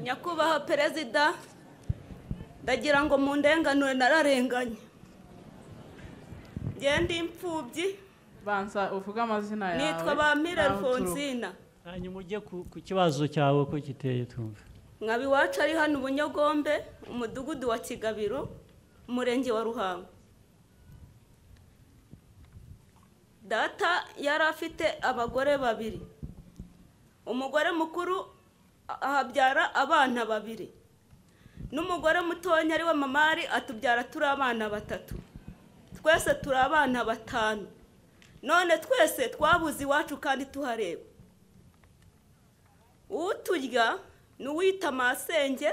Nyakubahwa Perezida, ndagira ngo mu ndenganure nararenganye. Ngende imfubyi. Banza uvuga amazina yawe. Nitwa Bamire Alfonsina. Hanyuma ujye ku kibazo cyawe ko kiteye tumva. Nkabi wacu ari hano Bunyogombe, umudugudu wa Kigabiro, umurenge wa Ruhango. Data yari afite abagore babiri. Umugore mukuru ahabyara abana babiri. N'umugore mutonya ari we mamari atubyara turi abana batatu. Twese turi abana batanu. None twese twabuze iwacu kandi tuhareba. Uturya n'uwita masenge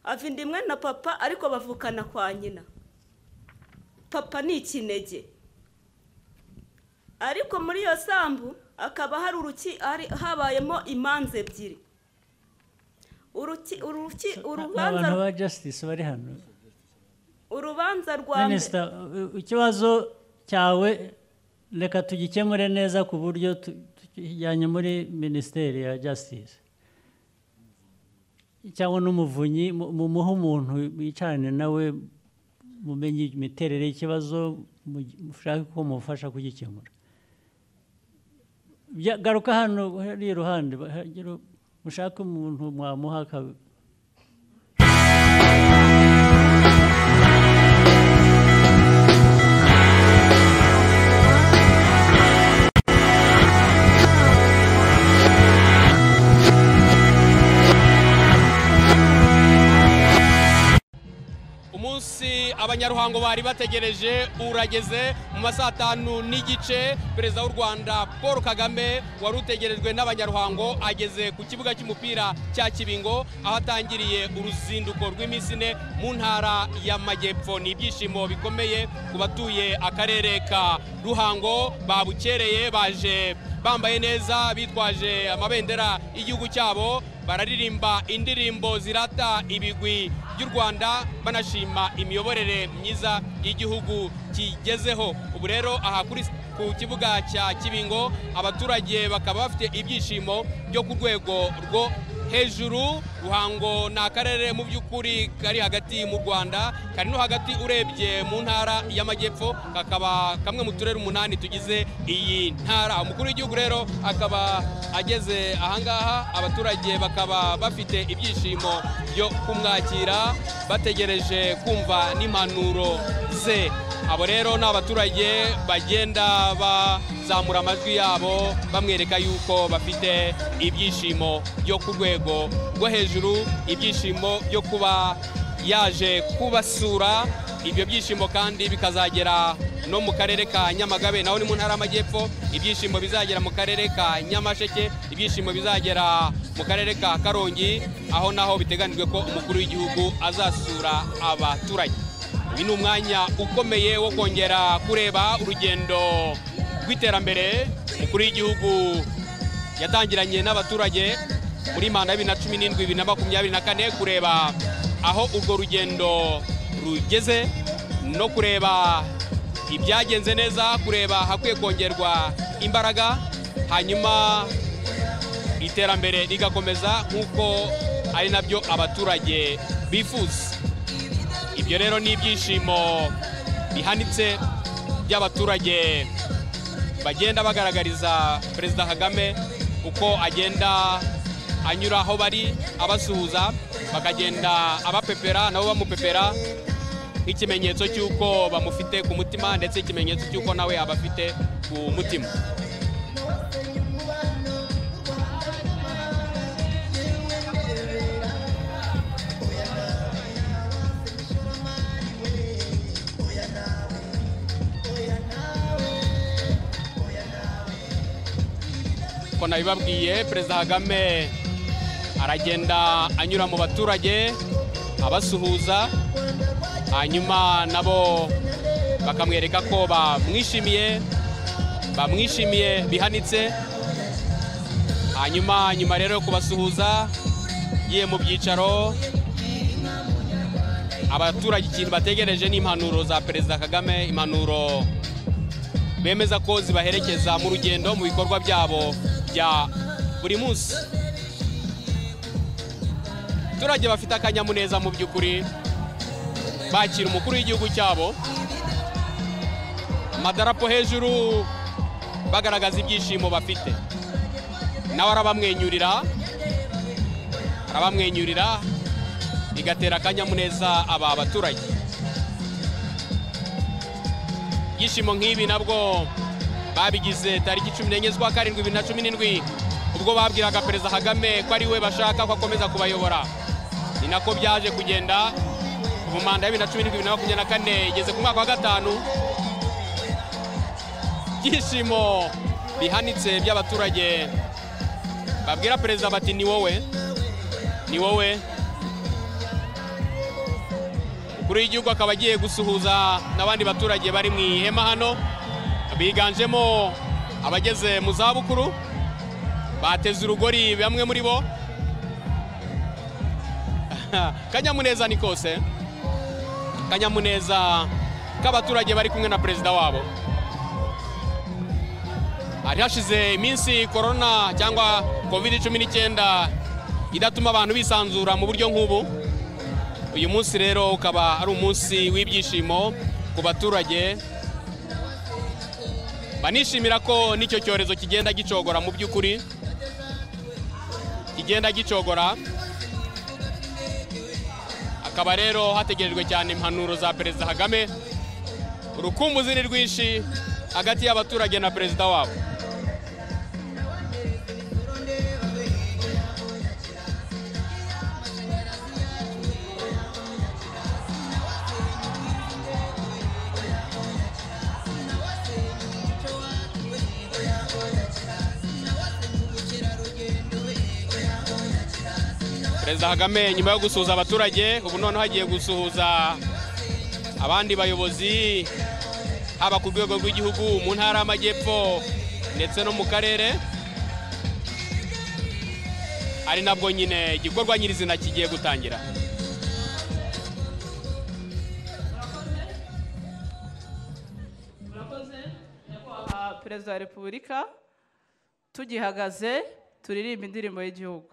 avindimwe na papa ariko bavukana kwa nyina. Papa ni ikinege. Ariko muri iyo sambu akaba hari habayemo imanza ebyiri. Urubanza rwa justice bari hano. Urubanza rwa Minister, ikibazo cyawe reka tugikemure neza ku buryo tujyanye muri Ministeri ya Justice. Cyangwa n'umuvunyi mumuhe umuntu wicarane nawe mumenye imiterere y'ikibazo mushaka ko mufasha kugikemura. Garuka hano hari iruhande mushaka umuntu mwamuha umunsi abanyaruhango bari bategereje urageze mu masaha 5 n'igice. Perezida w'u Rwanda Paul Kagame wari utegerejwe n'abanyaruhango ageze ku kibuga cy'umupira cya Kibingo aho atangiriye uruzinduko rw'iminsi 4 mu ntara y'Amajyepfo. Ni ibyishimo bikomeye ku batuye akarere ka Ruhango, babukereye baje bambaye neza bitwaje amabendera y'igihugu cyabo, bararirimba indirimbo zirata ibigwi by'u Rwanda banashima imiyoborere myiza y'igihugu kigezeho. Ubu rero aha ku kibuga cya Kibingo abaturage bakaba bafite ibyishimo byo ku rwego rwo hejuru. Ruhango ni akarere mu by'ukuri kari hagati mu Rwanda, kari no hagati urebye mu ntara y'Amajyepfo, kakaba kamwe mu turere 8 tugize iyi ntara. Umukuru w'igihugu rero akaba ageze ahangaha, abaturage bakaba bafite ibyishimo byo kumwakira bategereje kumva n'impanuro ze. Abo rero n'abaturage bagenda bazamura amajwi yabo bamwereka yuko bafite ibyishimo byo ku rwego rwo hejuru, ibyishimo byo kuba yaje kubasura. Ibyo byishimo kandi bikazagera no mu karere ka Nyamagabe, naho ni mu ntara y'Amajyepfo. Ibyishimo bizagera mu karere ka Nyamasheke, ibyishimo bizagera mu karere ka Karongi, aho naho biteganijwe ko umukuru w'igihugu azasura abaturage. Uyu ni umwanya ukomeye wo kongera kureba urugendo rw'iterambere umukuru w'igihugu yatangiranye n'abaturage muri manda ya 2017-2024, kureba aho urwo rugendo rugeze no kureba ibyagenze neza, kureba hakwiye kongerwa imbaraga, hanyuma iterambere rigakomeza nk'uko ari nabyo abaturage bifuza. Ibyo rero ni ibyishimo bihanitse by'abaturage bagenda bagaragariza Perezida Kagame uko agenda anyura aho bari abasuhuza, bakagenda abapepera nabo bamupepera nk'ikimenyetso cy'uko bamufite ku mutima, ndetse ikimenyetso cy'uko nawe abafite ku mutima. Ko nabibabwiye, Perezida Kagame aragenda anyura mu baturage abasuhuza, hanyuma nabo bakamwereka ko bamwishimiye bihanitse. Hanyuma rero kubasuhuza yiye mu byicaro, abaturage ikintu bategereje ni impanuro za Perezida Kagame, impanuro bemeza ko zibaherekeza mu rugendo mu bikorwa byabo bya buri munsi. abaturage bafite akanyamuneza mu by'ukuri bakira umukuru w'igihugu cyabo, amadarapo hejuru bagaragaza ibyishimo bafite. Nawe arabamwenyurira bigatera akanyamuneza aba baturage. Ibyishimo nk'ibi nabwo babigize tariki 14 z'ukwa karindwi 2017 ubwo babwiraga Perezida Kagame ko ari we bashaka ko akomeza kubayobora. Ni nako byaje kugenda. Ubu manda ya 2017-2024 igeze ku mwaka wa 5. Ibyishimo bihanitse by'abaturage babwira Perezida bati ni wowe. Umukuru w'igihugu akaba agiye gusuhuza n'abandi baturage bari mu ihema hano, biganjemo abageze mu zabukuru, bateze urugori bamwe muri bo. Kanyamuneza ni kose, kanyamuneza k'abaturage bari kumwe na perezida wabo. Hari hashize iminsi corona cyangwa COVID-19 idatuma abantu bisanzura mu buryo nk'ubu. Uyu munsi rero ukaba ari umunsi w'ibyishimo ku baturage, banishimira ko n'icyo cyorezo kigenda gicogora mu by'ukuri, kigenda gicogora. Akaba rero hategerejwe cyane impanuro za Perezida Kagame. Urukumbuzi ni rwinshi hagati y'abaturage na perezida wabo. Perezida Kagame nyuma yo gusuhuza abaturage, ubu noneho hagiye gusuhuza abandi bayobozi haba ku rwego rw'igihugu, mu ntara y'Amajyepfo ndetse no mu karere. Ari nabwo nyine igikorwa nyirizina kigiye gutangira. Murakoze nyakubahwa Perezida wa Repubulika, tugihagaze turirimba indirimbo y'igihugu.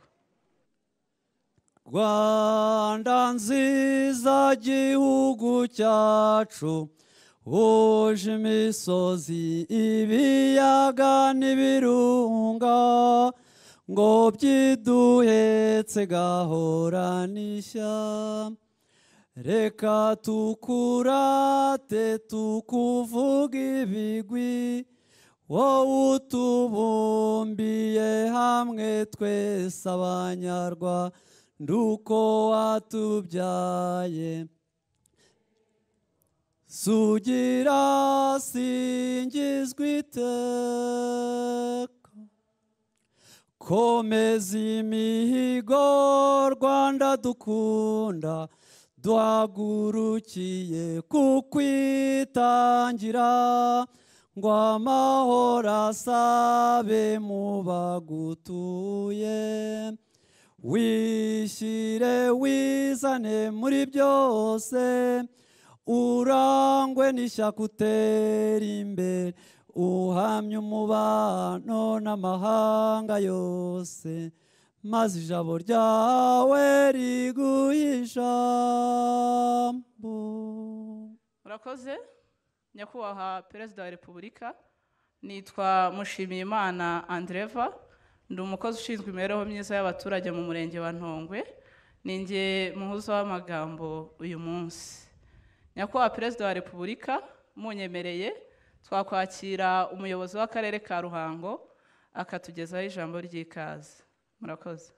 Rwanda nziza gihugu cyacu, uje imisozi ibiyaga n'ibirunga, ngo byiduhetse gahoranishya. Reka tukurate tukuvuga ibigwi, wowe utubumbiye hamwe twese abanyarwanda nduko watubyaye. Sugira singizwa iteka, komeza imihigo Rwanda dukunda, duhagurukiye kukwitangira, ngo amahoro asabe mu bagutuye. Wishyire wizane muri byose, urangwe n'ishyaka utera imbere, uhamye umubano n'amahanga yose, maze ijabo ryawe riguhe ijambo. Murakoze nyakubahwa Perezida wa Repubulika. Nitwa Mushimiyimana Andreva, ndi umukozi ushinzwe imibereho myiza y'abaturage mu murenge wa Ntongwe. Ninjye muhuza w'amagambo uyu munsi. Nyakubahwa Perezida wa Repubulika, munyemereye twakwakira umuyobozi w'akarere ka Ruhango akatugezaho ijambo ry'ikaze. Murakoze.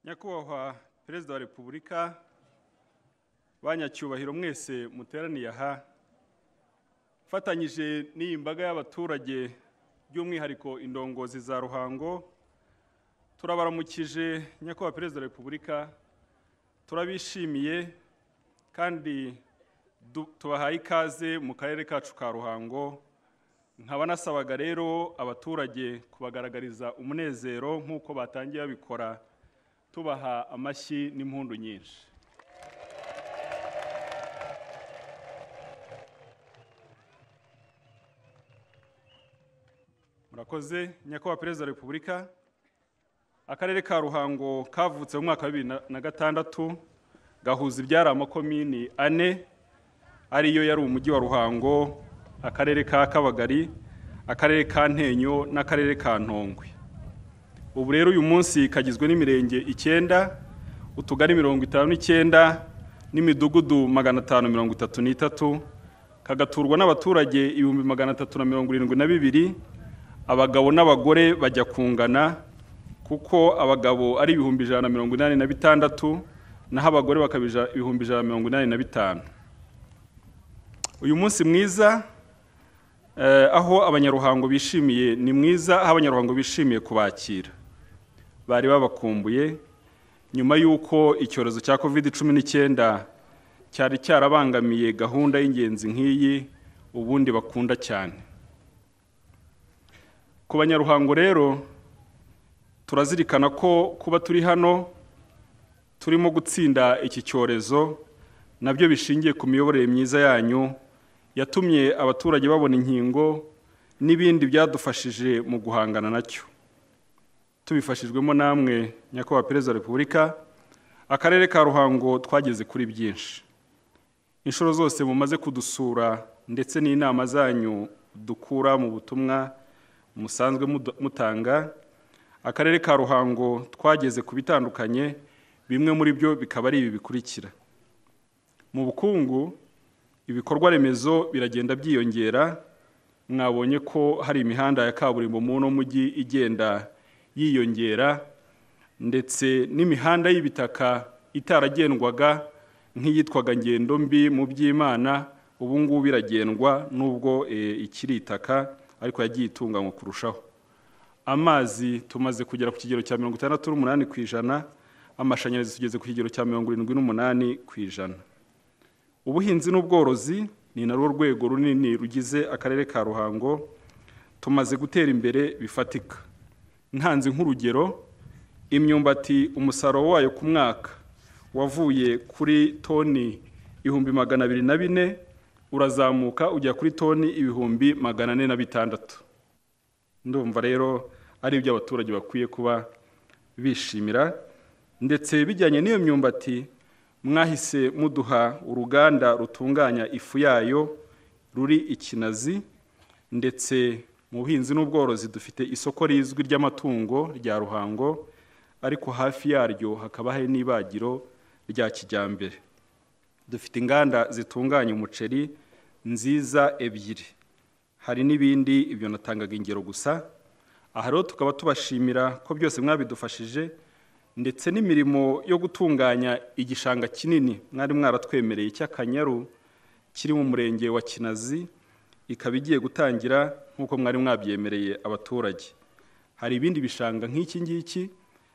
Nyakubahwa Perezida wa Repubulika, banyacyubahiro mwese muteraniye aha, fatanyije n'iyi mbaga y'abaturage by'umwihariko indongozi za Ruhango, turabaramukije Nyakubahwa Perezida wa Repubulika, turabishimiye kandi tubahaye ikaze mu karere kacu ka Ruhango nkaba nasabaga rero abaturage kubagaragariza umunezero nk'uko batangiye babikora, tubaha amashyi n'impundu nyinshi. Murakoze. Nyakubahwa Perezida wa Repubulika, Akarere ka Ruhango kavutse mu mwaka wa 2006 gahuza ibyari amakomini 4 ariyo yari umujyi wa Ruhango, Akarere ka Kabagari, Akarere ka Ntenyo n'Akarere ka Ntongwe. Ubu rero uyu munsi kagizwe n'imirenge 9, utugari 59 n'imidugudu 533, kagaturwa n'abaturage 372, abagabo n'abagore bajya kungana kuko abagabo ari 186 naho abagore bakabija 185. Uyu munsi mwiza aho abanyaruhango bishimiye, ni mwiza aho abanyaruhango bishimiye kubakira. Bari babakumbuye nyuma y'uko icyorezo cya COVID-19 cyari cyarabangamiye gahunda y'ingenzi nk'iyi ubundi bakunda cyane. Ku banyaruhango rero turazirikana ko kuba turi hano turimo gutsinda iki cyorezo nabyo bishingiye ku miyoborere myiza yanyu yatumye abaturage babona inkingo n'ibindi byadufashije mu guhangana nacyo. Tubifashijwemo namwe Nyakubahwa Perezida wa Repubulika, Akarere ka Ruhango twageze kuri byinshi. Inshuro zose mumaze kudusura ndetse n'inama zanyu dukura mu butumwa musanzwe mutanga, Akarere ka Ruhango twageze ku bitandukanye, bimwe muri byo bikaba ari ibi bikurikira. Mu bukungu, ibikorwa remezo biragenda byiyongera. Mwabonye ko hari imihanda ya kaburimbo mu mujyi igenda yiyongera, ndetse n'imihanda y'ibitaka itaragendwaga nk'iyitwaga ngendo mbi mu by'Imana ubu ngubu biragendwa nubwo ikiri itaka ariko yagiye itunganywa kurushaho. Amazi tumaze kugera ku kigero cya 68%, amashanyarazi tugeze ku kigero cya 78%. Ubuhinzi n'ubworozi ni narwo rwego runini rugize Akarere ka Ruhango, tumaze gutera imbere bifatika. Ntanze nk'urugero, imyumbati umusaruro wayo ku mwaka wavuye kuri toni 204 urazamuka ujya kuri toni 406. Ndumva rero ari ibyo abaturage bakwiye kuba bishimira. Ndetse bijyanye n'iyo myumbati, mwahise muduha uruganda rutunganya ifu yayo ruri Ikinazi, ndetse mu buhinzi n'ubworozi dufite isoko rizwi ry'amatungo rya Ruhango, ariko hafi yaryo hakaba hari n'ibagiro rya kijyambere. Dufite inganda zitunganya umuceri nziza 2, hari n'ibindi, ibyo natangaga ingero gusa. Aha rero tukaba tubashimira ko byose mwabidufashije, ndetse n'imirimo yo gutunganya igishanga kinini mwari mwaratwemereye cy'Akanyaru kiri mu murenge wa Kinazi, ikaba igiye gutangira nk'uko mwari mwabyemereye abaturage. Hari ibindi bishanga nk'iki ngiki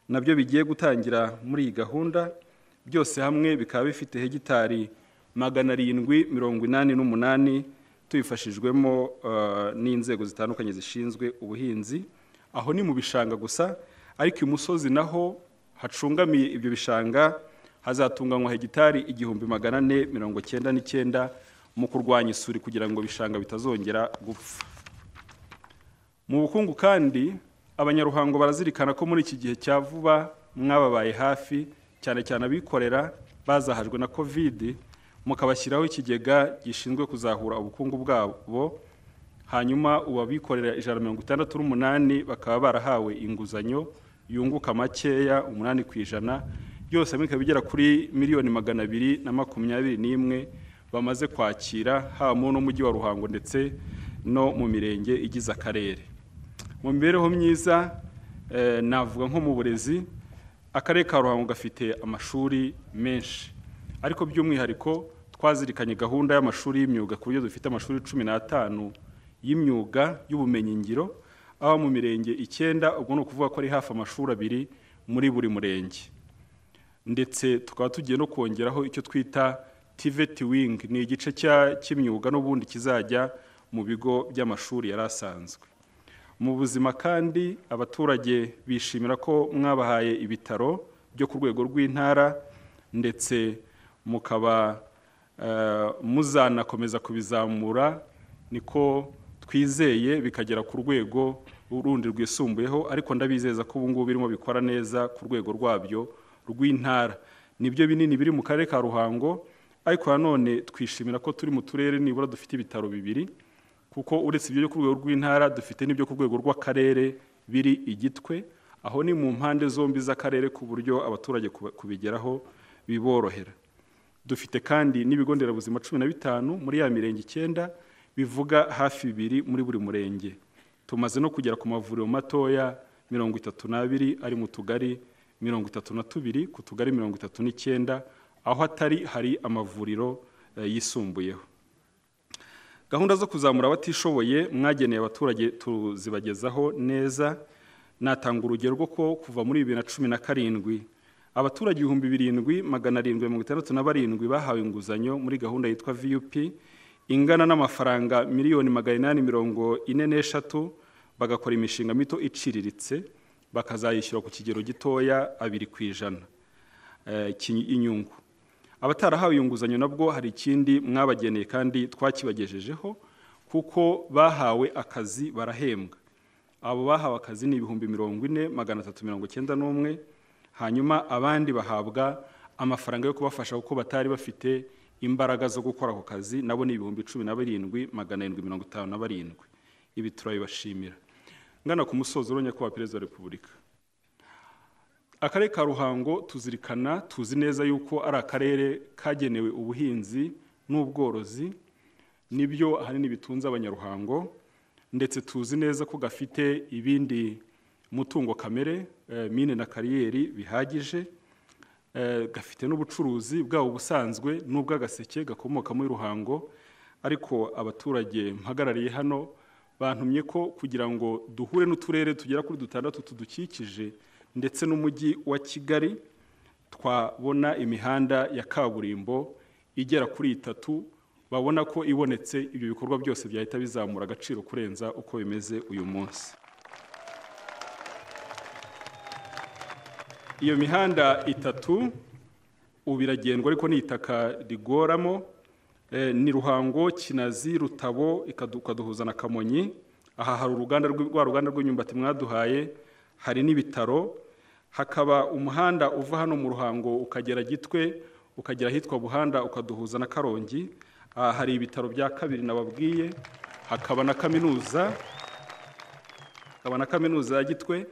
nabyo bigiye gutangira muri iyi gahunda, byose hamwe bikaba bifite hegitari 788 tubifashijwemo n'inzego zitandukanye zishinzwe ubuhinzi. Aho ni mu bishanga gusa, ariko imusozi naho hacungamiye ibyo bishanga hazatunganywa hegitari 1499 mu kurwanya isuri kugira ngo bishanga bitazongera gupfa. Mu bukungu kandi abanyaruhango barazirikana ko muri iki gihe cya vuba mwababaye hafi, cyane cyane abikorera bazahajwe na COVID, mukabashyiraho ikigega gishinzwe kuzahura ubukungu bwabo. Hanyuma ubabikorera 168 bakaba barahawe inguzanyo yunguka makeya 8%, byose bikaba bigera kuri miliyoni 221 bamaze kwakira, haba mu mujyi wa Ruhango ndetse no mu mirenge igize akarere. Mu mibereho myiza navuga nko mu burezi, Akarere ka Ruhango gafite amashuri menshi, ariko by'umwihariko twazirikanye gahunda y'amashuri y'imyuga ku buryo dufite amashuri 15 y'imyuga y'ubumenyi ngiro, aho mu mirenge 9, ubwo no kuvuga ko ari hafi amashuri 2 muri buri murenge. Ndetse tukaba tugiye no kongeraho icyo twita TVET wing, ni igice cy'imyuga n'ubundi kizajya mu bigo by'amashuri yari asanzwe. Mu buzima kandi abaturage bishimira ko mwabahaye ibitaro byo ku rwego rw'intara ndetse mukaba muzanakomeza kubizamura, niko twizeye bikagera ku rwego urundi rwisumbuyeho, ariko ndabizeza ko ubu ngubu birimo bikora neza ku rwego rwabyo rw'intara. Nibyo binini biri mu karere ka Ruhango, ariko nanone twishimira ko turi mu turere nibura dufite ibitaro bibiri, kuko uretse ibyo ku rwego rw'intara dufite n'ibyo ku rwego rw'akarere biri i Gitwe, aho ni mu mpande zombi z'akarere ku buryo abaturage kubigeraho biborohera. Dufite kandi n'ibigo nderabuzima 15 muri ya mirenge 9 bivuga hafi 2 muri buri murenge. Tumaze no kugera ku mavuriro matoya 32 ari mu tugari 32 ku tugari 39, aho hari amavuriro yisumbuyeho. Gahunda zo kuzamura abatishoboye mwageneye abaturage tuzibagezaho neza. Natanga urugero rwo ko kuva muri 2017 abaturage 7,767 bahawe inguzanyo muri gahunda yitwa VUP ingana n'amafaranga $843, bagakora imishinga mito iciriritse, bakazayishyura ku kigero gitoya 2% inyungu. Abatarahawe inguzanyo nabwo hari ikindi mwabageneye kandi twakibagejejeho, kuko bahawe akazi barahembwa. Abo bahawe akazi ni 40,391, hanyuma abandi bahabwa amafaranga yo kubafasha kuko batari bafite imbaraga zo gukora ako kazi, nabo ni 17,757. Ibi turabibashimira. Ngana ku musozo ro Nyakubahwa Perezida wa Repubulika, akarere ka Ruhango tuzirikana, tuzi neza yuko ari akarere kagenewe ubuhinzi n'ubworozi, nibyo ahanini bitunze abanyaruhango, ndetse tuzi neza ko gafite ibindi mutungo kamere, mine na kariyeri bihagije, gafite n'ubucuruzi bwabo busanzwe n'ubw'agaseke gakomoka muri Ruhango. Ariko abaturage mpagarariye hano bantumye ko kugira ngo duhure n'uturere tugera kuri 6 tudukikije ndetse n'umujyi wa Kigali, twabona imihanda ya kaburimbo igera kuri 3, babona ko ibonetse ibyo bikorwa byose byahita bizamura agaciro kurenza uko bimeze uyu munsi. Iyo mihanda 3 ubiragendwa ariko n'itaka rigoramo, ni Ruhango, Kinazi, Rutabo, ikaduhuza na Kamonyi. Aha hari uruganda rw'imyumbati mwaduhaye, hari n'ibitaro, hakaba umuhanda uva hano mu Ruhango ukagera Gitwe, ukagera hitwa Buhanda, ukaduhuza na Karongi. Hari ibitaro bya kabiri nababwiye, hakaba na kaminuza ya Gitwe,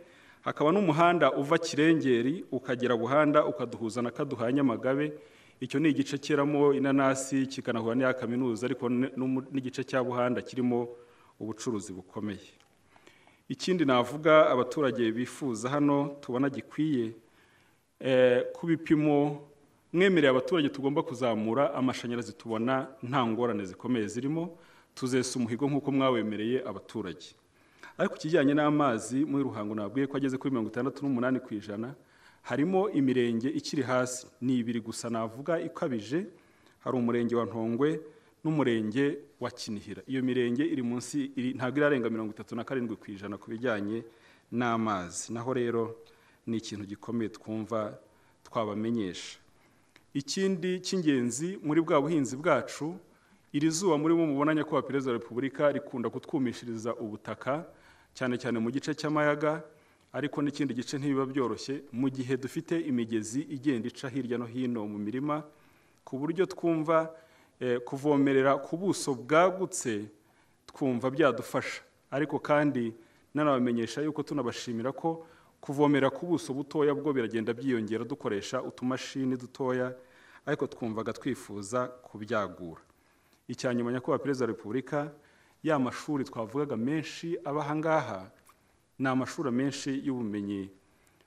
hakaba n'umuhanda uva Kirengeri ukagera Buhanda ukaduhuza na Kaduha Nyamagabe. Icyo ni igice keramo inanasi kikanahura n'iya kaminuza, ariko n'igice cya Buhanda kirimo ubucuruzi bukomeye. Ikindi navuga abaturage bifuza hano tubona gikwiye, ku bipimo mwemereye abaturage tugomba kuzamura amashanyarazi, tubona nta ngorane zikomeye zirimo, tuzesa umuhigo nk'uko mwawemereye abaturage. Ariko kijyanye n'amazi muri Ruhango nabwiye ko ageze kuri 68%, harimo imirenge ikiri hasi, ni 2 gusa navuga ikabije. Hari umurenge wa Ntongwe n'umurenge wa Kinihira. Iyo mirenge iri munsi, ntabwo irarenga 37% ku bijyanye n'amazi. Naho rero ni ikintu gikomeye twumva twabamenyesha. Ikindi cy'ingenzi muri bwa buhinzi bwacu, iri zuba muri bo mubona Nyakubahwa Perezida wa Repubulika rikunda kutwumishiriza ubutaka, cyane cyane mu gice cy'amayaga, ariko n'ikindi gice ntibiba byoroshye mu gihe dufite imigezi igenda ica hirya no hino mu mirima, ku buryo twumva kuvomerera ku buso bwagutse twumva byadufasha. Ariko kandi nanabamenyesha yuko tunabashimira ko kuvomera ku buso butoya bwo biragenda byiyongera dukoresha utumashini dutoya, ariko twumvaga twifuza kubyagura. Icyanyuma Nyakubahwa Perezida wa Repubulika, ya mashuri twavugaga menshi abahangaha ni amashuri menshi y'ubumenyi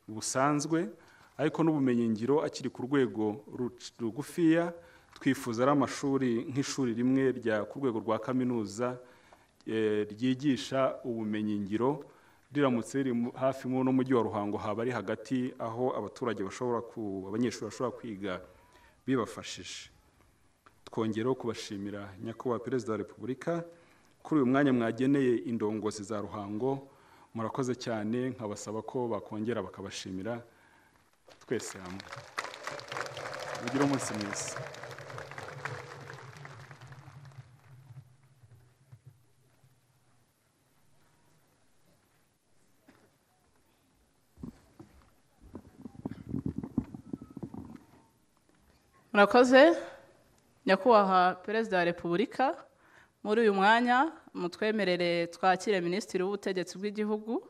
busanzwe, ariko n'ubumenyi ngiro akiri ku rwego rugufiya. Twifuza ari amashuri nk'ishuri rimwe rya ku rwego rwa kaminuza ryigisha ubumenyi ngiro, riramutse riri hafi n'umujyi wa Ruhango, haba ari hagati aho abaturage abanyeshuri bashobora kwiga bibafashije. Twongereho kubashimira Nyakubahwa Perezida wa Repubulika kuri uyu mwanya mwageneye indongozi za Ruhango. Murakoze cyane, nkabasaba ko bakongera bakabashimira twese hamwe. Mugire umunsi mwiza. Murakoze nyakubahwa Perezida wa Repubulika. Muri uyu mwanya mutwemerere twakire Minisitiri w'Ubutegetsi bw'Igihugu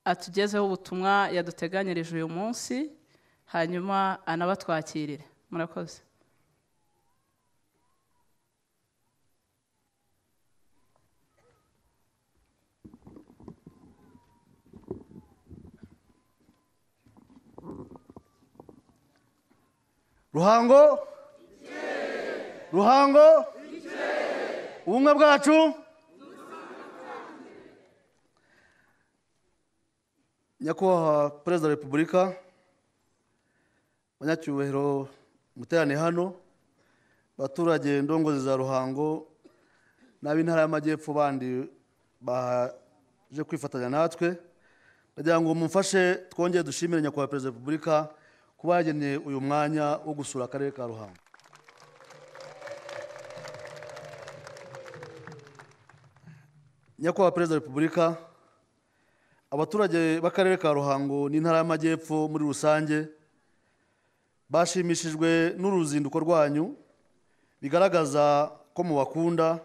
atugezeho ubutumwa yaduteganyirije uyu munsi, hanyuma anabatwakirire. Murakoze. Ruhango, Ruhango, ubumwe bwacu. Nyakubahwa Perezida wa Repubulika, banyacyubahiro muterane hano, baturage ndongozi za Ruhango n'ab'intara y'Amajyepfo bandi baje kwifatanya natwe, ndagira ngo mumfashe twongere dushimire Nyakubahwa Perezida wa Repubulika kuba yageneye uyu mwanya wo gusura akarere ka Ruhango. Nyakubahwa Perezida wa Repubulika, abaturage b'akarere ka Ruhango n'intara y'Amajyepfo muri rusange bashimishijwe n'uruzinduko rwanyu, bigaragaza ko mubakunda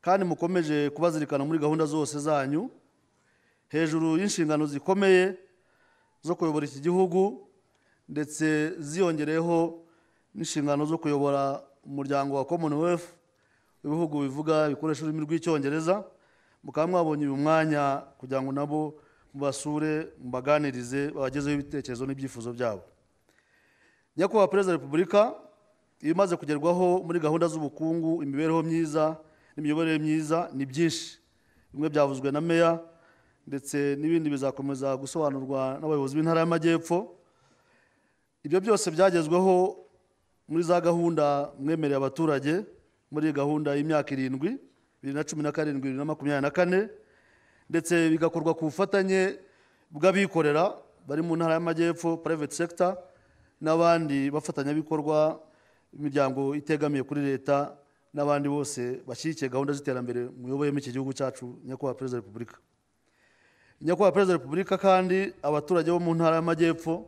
kandi mukomeje kubazirikana muri gahunda zose zanyu, hejuru y'inshingano zikomeye zo kuyobora iki gihugu, ndetse ziyongereyeho n'inshingano zo kuyobora umuryango wa Commonwealth w'ibihugu bivuga bikoresha ururimi rw'Icyongereza. Mukaba mwabonye uyu mwanya kugira ngo nabo mubasure, mubaganirize, babagezeho ibitekerezo n'ibyifuzo byabo. Nyakubahwa Perezida wa Repubulika, ibimaze kugerwaho muri gahunda z'ubukungu, imibereho myiza n'imiyoborere myiza ni byinshi. Bimwe byavuzwe na Meya, ndetse n'ibindi bizakomeza gusobanurwa n'abayobozi b'intara y'Amajyepfo. Ibyo byose byagezweho muri za gahunda mwemereye abaturage muri gahunda y'imyaka 7, 2017 2024, ndetse bigakorwa ku bufatanye bw'abikorera bari mu ntara y'Amajyepfo, private sector, n'abandi bafatanyabikorwa, imiryango itegamiye kuri leta, n'abandi bose bashyigikiye gahunda z'iterambere muyoboyemo iki gihugu cyacu. Nyakubahwa Perezida wa Repubulika, Nyakubahwa Perezida wa Repubulika, kandi abaturage bo mu ntara y'Amajyepfo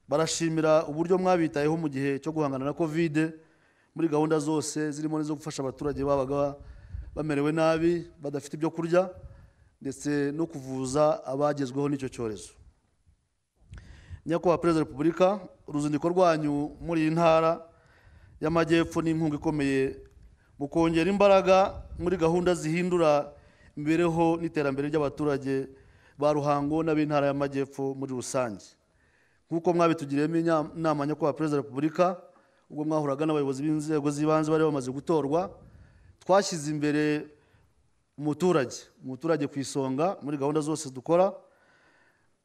barashimira uburyo mwabitayeho mu gihe cyo guhangana na COVID, muri gahunda zose zirimo n'izo gufasha abaturage babaga bamerewe nabi, badafite ibyo kurya, ndetse no kuvuza abagezweho n'icyo cyorezo. Nyakubahwa Perezida wa Repubulika, uruzinduko rwanyu muri iyi ntara y'Amajyepfo ni inkunga ikomeye mu kongera imbaraga muri gahunda zihindura imibereho n'iterambere ry'abaturage ba Ruhango n'ab'intara y'Amajyepfo muri rusange. Nk'uko mwabitugiriyemo inama Nyakubahwa Perezida wa Repubulika, ubwo mwahuraga n'abayobozi b'inzego z'ibanze bari bamaze gutorwa, twashyize imbere umuturage ku isonga muri gahunda zose dukora.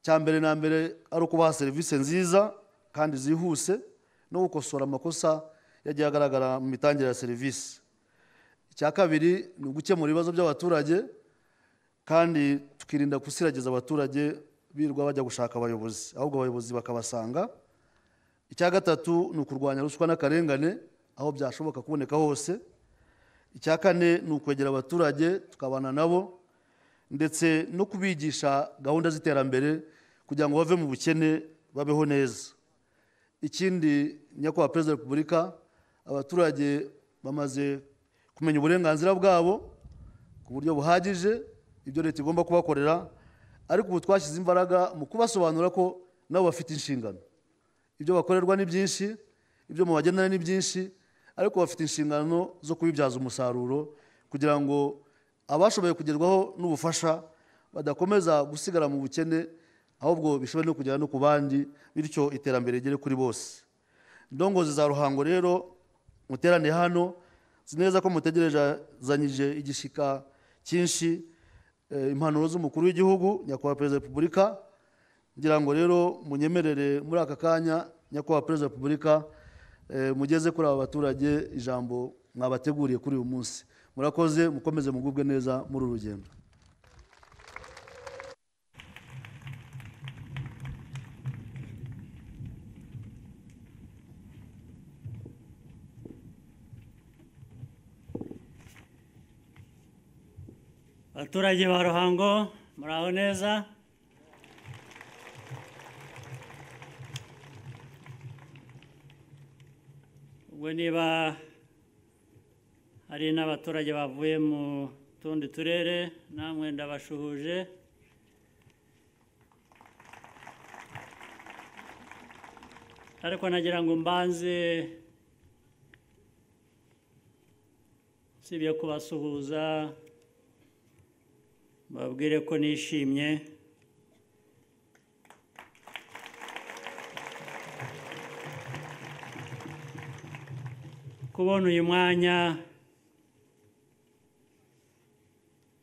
Cyambere na mbere ari ukubaha serivisi nziza kandi zihuse no gukosora amakosa yagiye agaragara mu mitangire ya serivisi. Icya kabiri ni ugukemura ibibazo by'abaturage kandi tukirinda gusiragiza abaturage birwa bajya gushaka abayobozi, ahubwo abayobozi bakabasanga. Icya gatatu ni ukurwanya ruswa n'akarengane aho byashoboka kuboneka hose. Icya kane ni ukwegera abaturage tukabana nabo, ndetse no kubigisha gahunda z'iterambere kugira ngo bave mu bukene babeho neza. Ikindi, Nyakubahwa Perezida wa Repubulika, abaturage bamaze kumenya uburenganzira bwabo ku buryo buhagije, ibyo leta igomba kubakorera, ariko ubu twashyize imbaraga mu kubasobanura ko nabo bafite inshingano. Ibyo bakorerwa ni byinshi, ibyo mubagenera ni byinshi, ariko bafite inshingano zo kubibyaza umusaruro kugira ngo abashoboye kugerwaho n'ubufasha badakomeza gusigara mu bukene, ahubwo bishobora no kugera no ku bandi, bityo iterambere rigere kuri bose. Ndongozi za Ruhango rero muterane hano, zineza ko mutegerezanyije igishika cyinshi impanuro z'umukuru w'igihugu Nyakubahwa Perezida wa Repubulika. Ngira ngo rero munyemerere muri aka kanya Nyakubahwa Perezida wa Repubulika mugeze kuri aba baturage ijambo mwabateguriye kuri uyu munsi. murakoze, mukomeze mugubwe neza muri uru rugendo. Abaturage ba Ruhango muraho neza. Ubwo niba hari n'abaturage bavuye mu tundi turere namwe ndabashuhuje. Ariko nagira ngo mbanze sibyo kubasuhuza babwire ko nishimye kubona uyu mwanya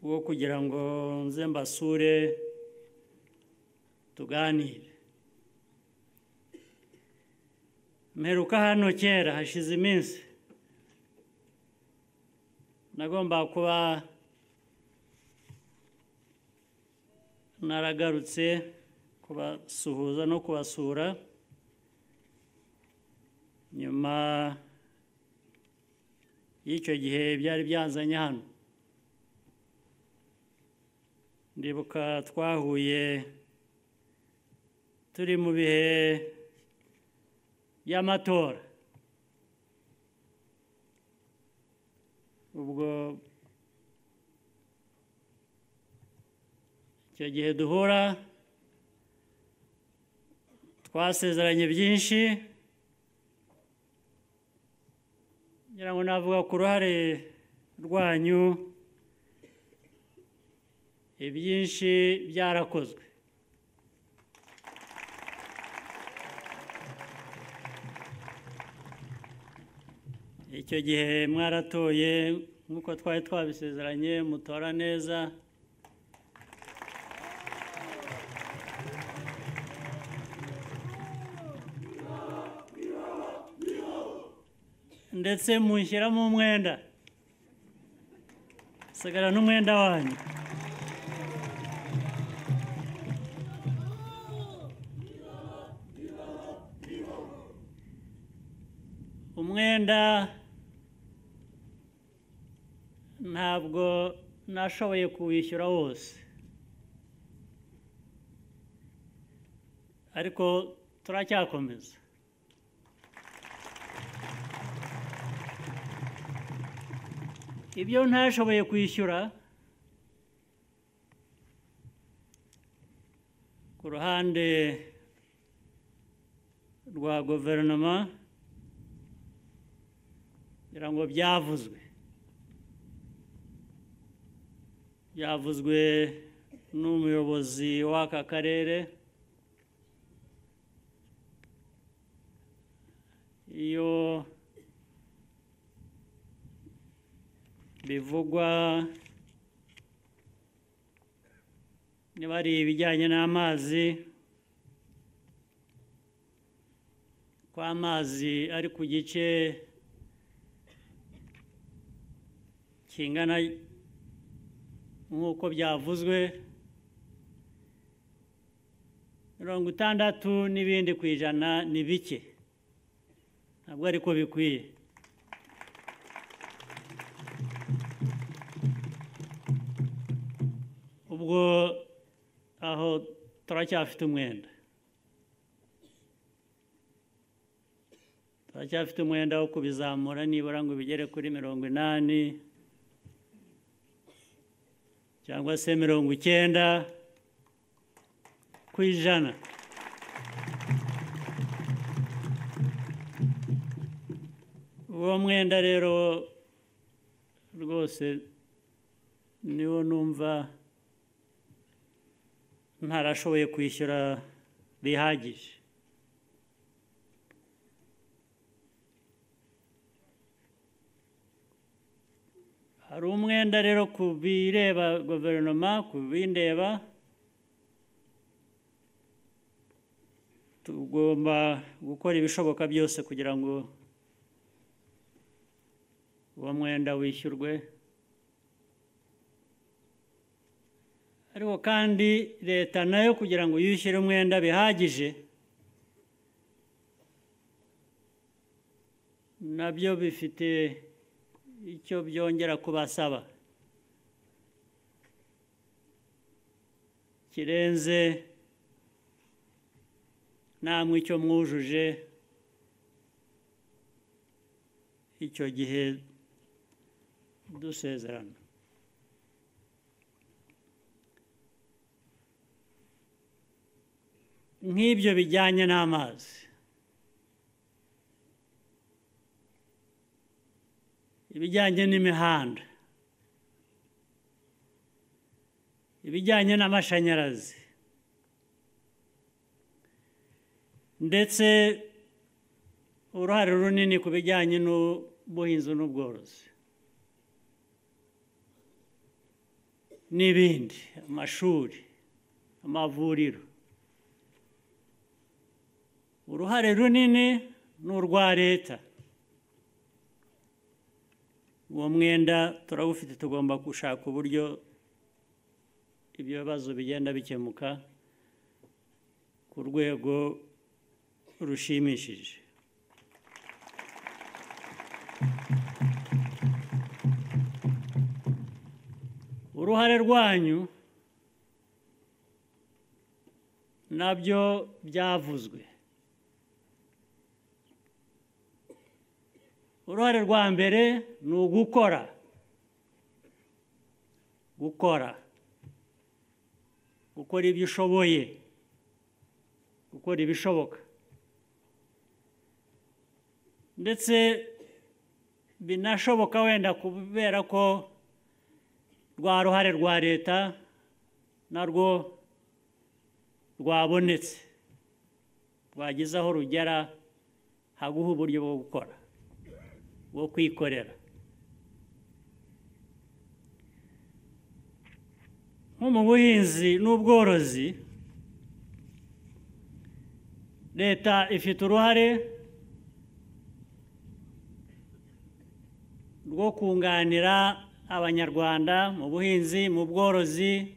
wo kugira ngo nze mbasure tuganire. Mperuka hano kera hashize iminsi, nagomba kuba naragarutse kubasuhuza no kubasura nyuma y'icyo gihe byari byanzanye hano. Ndibuka twahuye turi mu bihe by'amatora, ubwo icyo gihe duhura twasezeranye byinshi, ngira ngo navuga ku ruhare rwanyu ibyinshi byarakozwe. Icyo gihe mwaratoye nk'uko twari twabisezeranye, mutora neza. Ndetse mushyiramo umwenda, sigara n'umwenda wanyu. Umwenda ntabwo nashoboye kuwishyura wose, ariko turacyakomeza. Ibyo ntashoboye kwishyura ku ruhande rwa guverinoma, ngira ngo byavuzwe n'umuyobozi w'aka karere. Iyo bivugwa niba ari ibijyanye n'amazi, ko amazi ari ku gice kingana nk'uko byavuzwe 60 n'ibindi ku ijana, ni bike, ntabwo ariko bikwiye. Ubwo aho turacyafite umwenda, wo kubizamura nibura ngo bigere kuri 80 cyangwa se 90 ku ijana. Uwo mwenda rero rwose niwo numva ntarashoboye kwishyura bihagije. Hari umwenda rero ku bireba guverinoma, ku bindeba tugomba gukora ibishoboka byose kugira ngo uwo mwenda wishyurwe ariko kandi leta nayo kugira ngo yishyure umwenda bihagije nabyo bifite icyo byongera kubasaba kirenze namwe icyo mwujuje icyo gihe dusezerana. Nk'ibyo bijyanye n'amazi, ibijyanye n'imihanda, ibijyanye n'amashanyarazi, ndetse uruhare runini ku bijyanye n'ubuhinzi n'ubworozi n'ibindi, amashuri, amavuriro. Uruhare runini ni urwa leta. Uwo mwenda turawufite, tugomba gushaka uburyo ibyo bibazo bigenda bikemuka ku rwego rushimishije. Uruhare rwanyu nabyo byavuzwe. Uruhare rwa mbere ni ugukora, gukora ibyo ushoboye, gukora ibishoboka, ndetse binashoboka wenda kubera ko rwa ruhare rwa leta narwo rwabonetse, rwagize aho rugera, haguha uburyo bwo gukora, bwo kwikorera. Nko mu buhinzi n'ubworozi, leta ifite uruhare rwo kunganira abanyarwanda mu buhinzi, mu bworozi,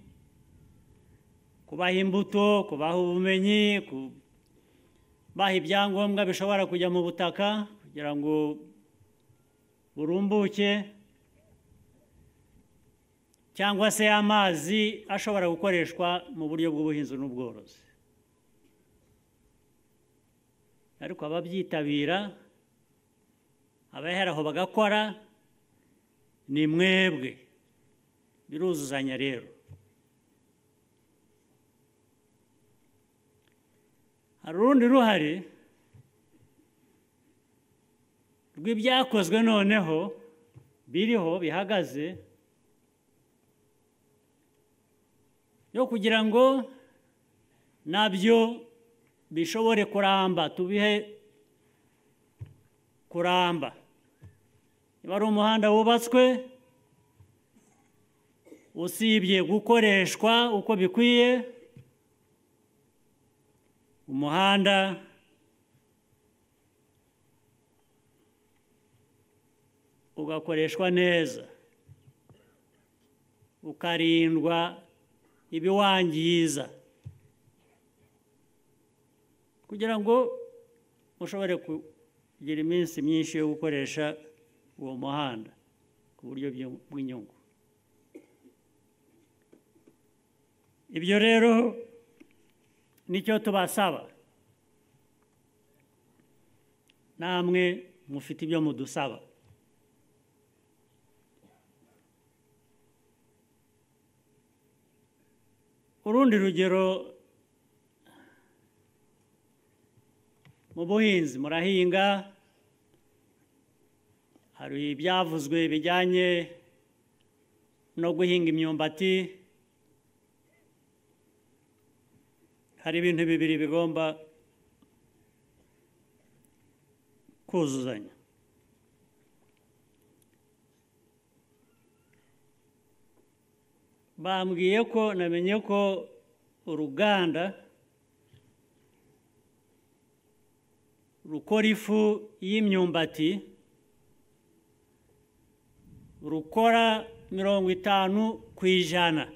kubaha imbuto, kubaha ubumenyi, kubaha ibyangombwa bishobora kujya mu butaka kugira ngo burumbuke, cyangwa se amazi ashobora gukoreshwa mu buryo bw'ubuhinzi n'ubworozi. Ariko ababyitabira, abahera aho bagakora, ni mwebwe. Biruzuzanya rero. Hari urundi ruhare rw'ibyakozwe noneho biriho bihagaze, yo kugira ngo nabyo bishobore kuramba, tubihe kuramba. Niba ari umuhanda wubatswe, usibye gukoreshwa uko bikwiye, umuhanda ugakoreshwa neza, ukarindwa ibiwangiza, kugira ngo ushobore kugira iminsi myinshi yo gukoresha uwo muhanda ku buryo bw'inyungu. Ibyo rero nicyo tubasaba. Namwe mufite ibyo mudusaba. Urundi rugero, mu buhinzi murahinga, hari ibyavuzwe bijyanye no guhinga imyumbati. Hari ibintu bibiri bigomba kuzuzanya. Bambwiye ko, namenye ko uruganda rukora ifu y'imyumbati rukora 50%.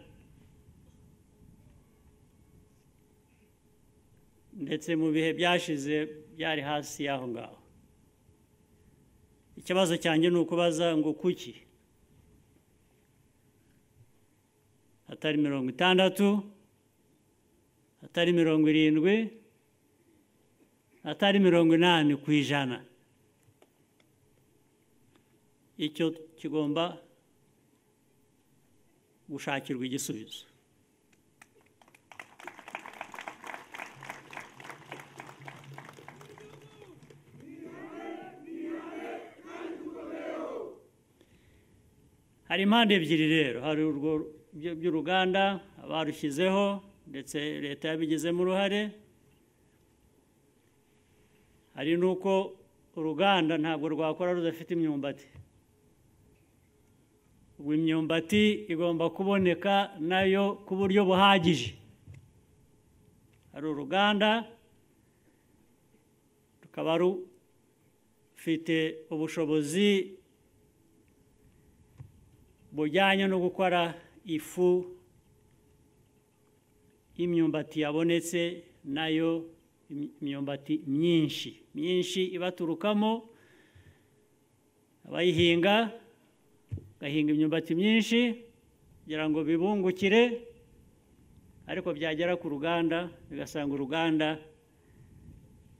ndetse mu bihe byashize byari hasi y'aho ngaho. Ikibazo cyanjye ni ukubaza ngo kuki atari 60, atari 70, atari 80%. Icyo kigomba gushakirwa igisubizo. Hari impande ebyiri rero, hari urwo by'uruganda abarushyizeho ndetse leta yabigizemo uruhare, hari nuko uruganda ntabwo rwakora rudafite imyumbati. Ubwo imyumbati igomba kuboneka nayo ku buryo buhagije. Hari uruganda rukaba rufite ubushobozi bujyanye no gukora ifu y'imyumbati yabonetse, nayo imyumbati myinshi ibaturukamo, abayihinga gahinga imyumbati myinshi kugira ngo bibungukire, ariko byagera ku ruganda bigasanga uruganda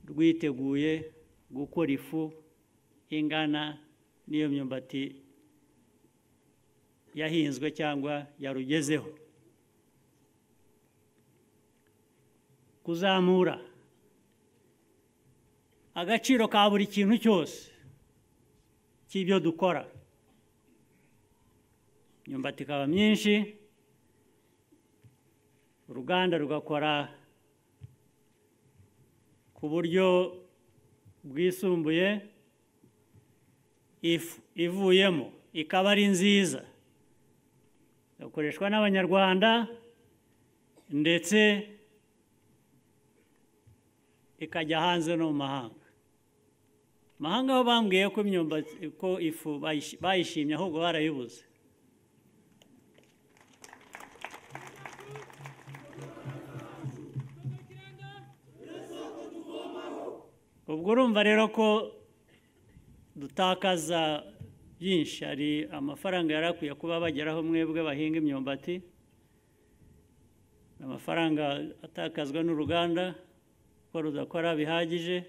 rwiteguye gukora ifu ingana n'iyo myumbati yahinzwe cyangwa yarugezeho. Kuzamura agaciro ka buri kintu cyose cy'ibyo dukora, imyumbati ikaba myinshi, uruganda rugakora ku buryo bwisumbuye, ifu ivuyemo ikaba ari nziza, igakoreshwa n'Abanyarwanda ndetse ikajya hanze no mu mahanga. Mahanga aho bambwiye ko imyumbati ko ifu bayishimye ahubwo barayibuze. Ubwo urumva rero ko dutakaza byinshi. Hari amafaranga yari akwiye kuba bageraho mwebwe bahinga imyumbati, amafaranga atakazwa n'uruganda ko rudakora bihagije.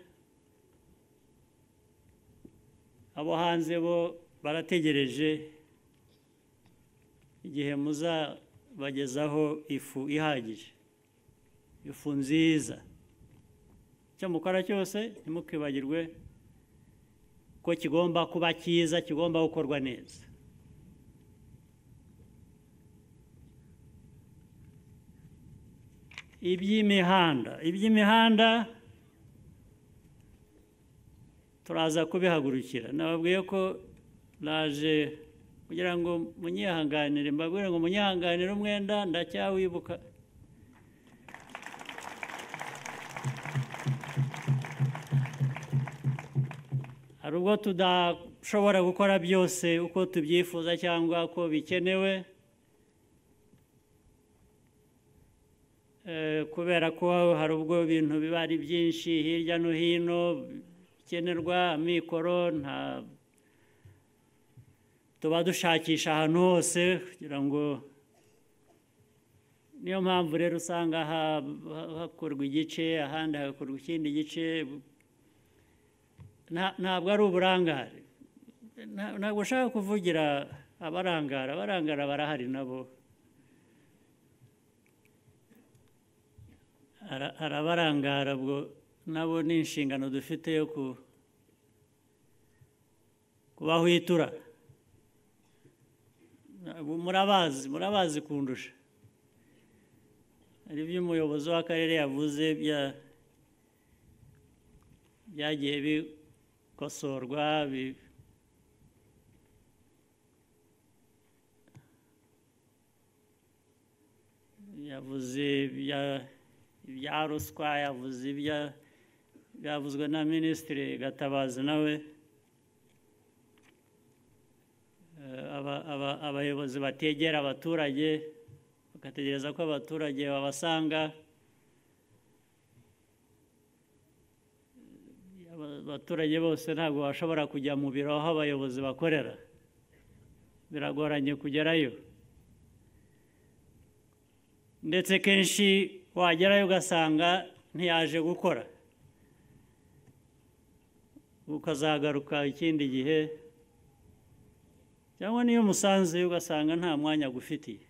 Abo hanze bo barategereje igihe muzabagezaho ifu ihagije, ifu nziza. Icyo mukora cyose ntimukibagirwe ko kigomba kuba cyiza, kigomba gukorwa neza. Iby'imihanda turaza kubihagurukira. Nababwiye ko naje kugira ngo munyihanganire, mbabwire ngo munyihanganire umwenda ndacyawibuka. Hari ubwo tudashobora gukora byose uko tubyifuza cyangwa uko bikenewe, kubera ko hari ubwo ibintu biba ari byinshi hirya no hino bikenerwa, amikoro tuba dushakisha ahantu hose kugira ngo, niyo mpamvu rero usanga hakorwa igice, ahandi hagakorwa ikindi gice. Ntabwo ari uburangare, ntabwo ushaka kuvugira abarangara barahari nabo, hari abarangara, ubwo nabo ni inshingano dufite yo kubahwitura. Murabazi kundusha. Hari ibyo umuyobozi w'akarere yavuze byagiye bikosorwa, yavuze ibya ruswa, yavuze byavuzwe na Minisitiri Gatabazi nawe. Abayobozi bategera abaturage bagategereza ko abaturage babasanga, abaturage bose ntabwo bashobora kujya mu biro aho abayobozi bakorera, biragoranye kugerayo, ndetse kenshi wagerayo ugasanga ntiyaje gukora, ukazagaruka ikindi gihe, cyangwa niyo umusanze ugasanga nta mwanya agufitiye.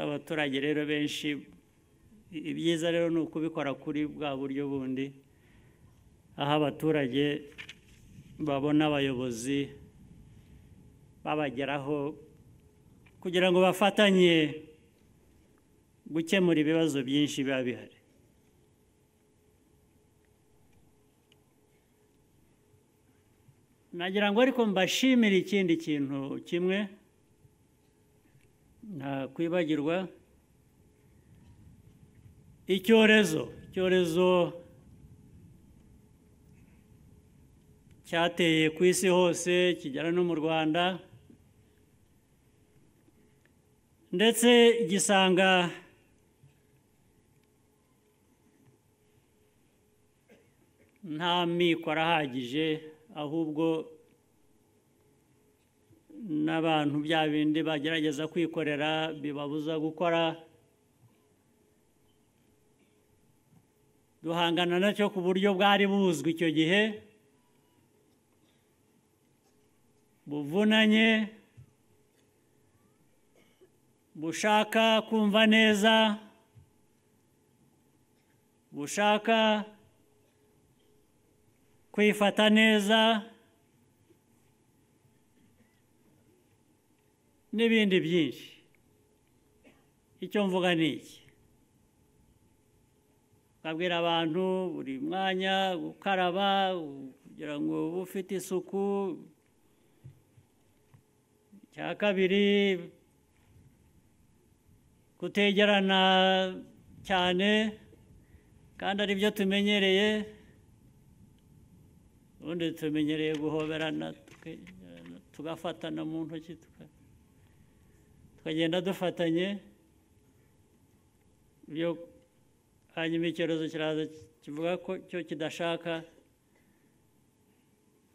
Abaturage rero benshi, ibyiza rero ni ukubikora kuri bwa buryo bundi, aho abaturage babona abayobozi babageraho kugira ngo bafatanye gukemura ibibazo byinshi biba bihari. Nagira ngo ariko mbashimire ikindi kintu kimwe nta kwibagirwa, icyorezo cyateye ku isi hose kigera no mu Rwanda, ndetse gisanga nta mikoro ahagije, ahubwo n'abantu bya bindi bagerageza kwikorera bibabuza gukora. Duhangana nacyo ku buryo bwari buzwi icyo gihe, buvunanye, bushaka kumva neza, bushaka kwifata neza, n'ibindi byinshi. Icyo mvuga ni iki: babwira abantu buri mwanya gukaraba kugira ngo ube ufite isuku. Icya kabiri, kutegerana cyane kandi ari byo tumenyereye. Ubundi tumenyereye guhoberana tugafatana mu ntoki tukagenda dufatanye, hanyuma icyorezo kiraza kivuga ko cyo kidashaka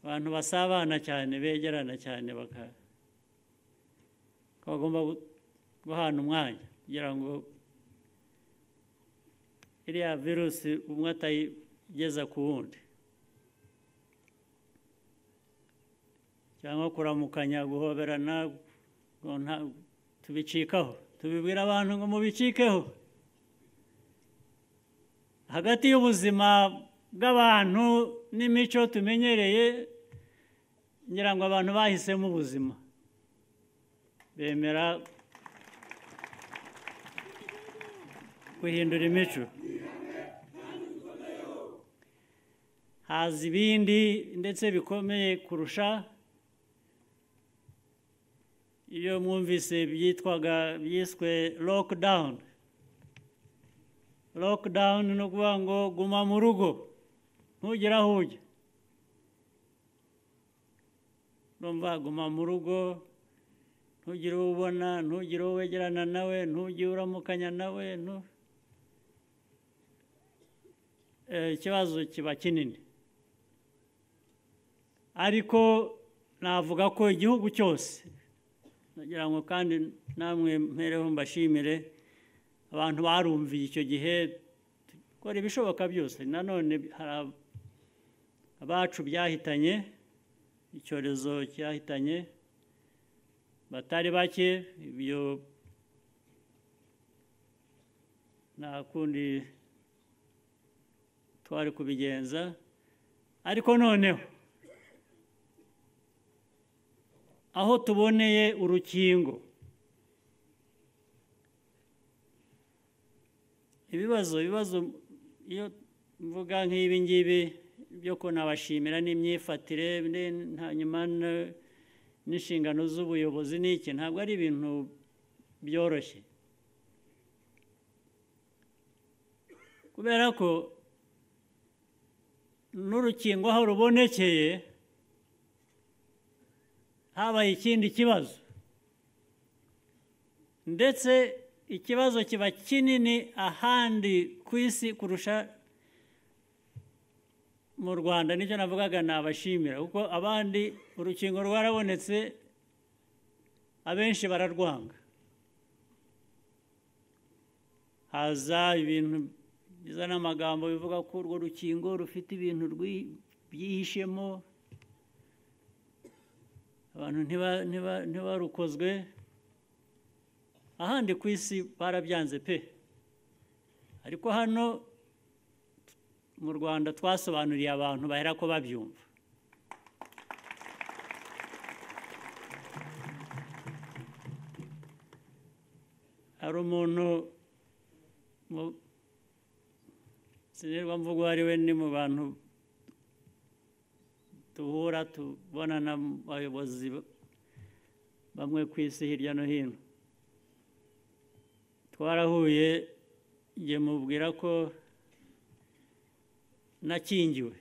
abantu basabana cyane, begerana cyane, bagomba guhana umwanya kugira ngo iriya virusi umwe atayigeza ku wundi, cyangwa kuramukanya, guhoberana, tubicikaho, tubibwira abantu ngo mubicikeho. Hagati y'ubuzima bw'abantu n'imico tumenyereye, ngira ngo abantu bahisemo ubuzima, bemera guhindura imico. Haza ibindi ndetse bikomeye kurusha, iyo mwumvise byiswe lockdown. Lockdown ni ukuvuga ngo guma mu rugo, ntugire aho ujya. Urumva, guma mu rugo, ntugire uwo ubona, ntugire uwo wegerana nawe, ntugire uramukanya nawe. Ikibazo kiba kinini, ariko navuga ko igihugu cyose, nagira ngo kandi namwe mpereho mbashimire, abantu barumviye icyo gihe gukora ibishoboka byose. Nanone hari abacu byahitanye, icyorezo cyahitanye batari bake, ibyo nta kundi twari kubigenza. Ariko noneho aho tuboneye urukingo, ibibazo iyo mvuga nk'ibi ngibi byo ko nabashimira n'imyifatire, hanyuma n'inshingano z'ubuyobozi n'iki, ntabwo ari ibintu byoroshye, kubera ko n'urukingo aho rubonekeye habaye ikindi kibazo, ndetse ikibazo kiba kinini ahandi ku isi kurusha mu Rwanda nicyo navugaga nabashimira kuko abandi urukingo rwarabonetse abenshi bararwanga haza ibintu bizana amagambo bivuga ko urwo rukingo rufite ibintu byihishemo abantu ntibarukozwe ahandi ku isi barabyanze pe ariko hano mu Rwanda twasobanuriye abantu bahera ko babyumva hari umuntu sinirwa mvugo ari we ni mu bantu duhura tubona n'abayobozi bamwe ku isi hirya no hino twarahuye njye mubwira ko nakingiwe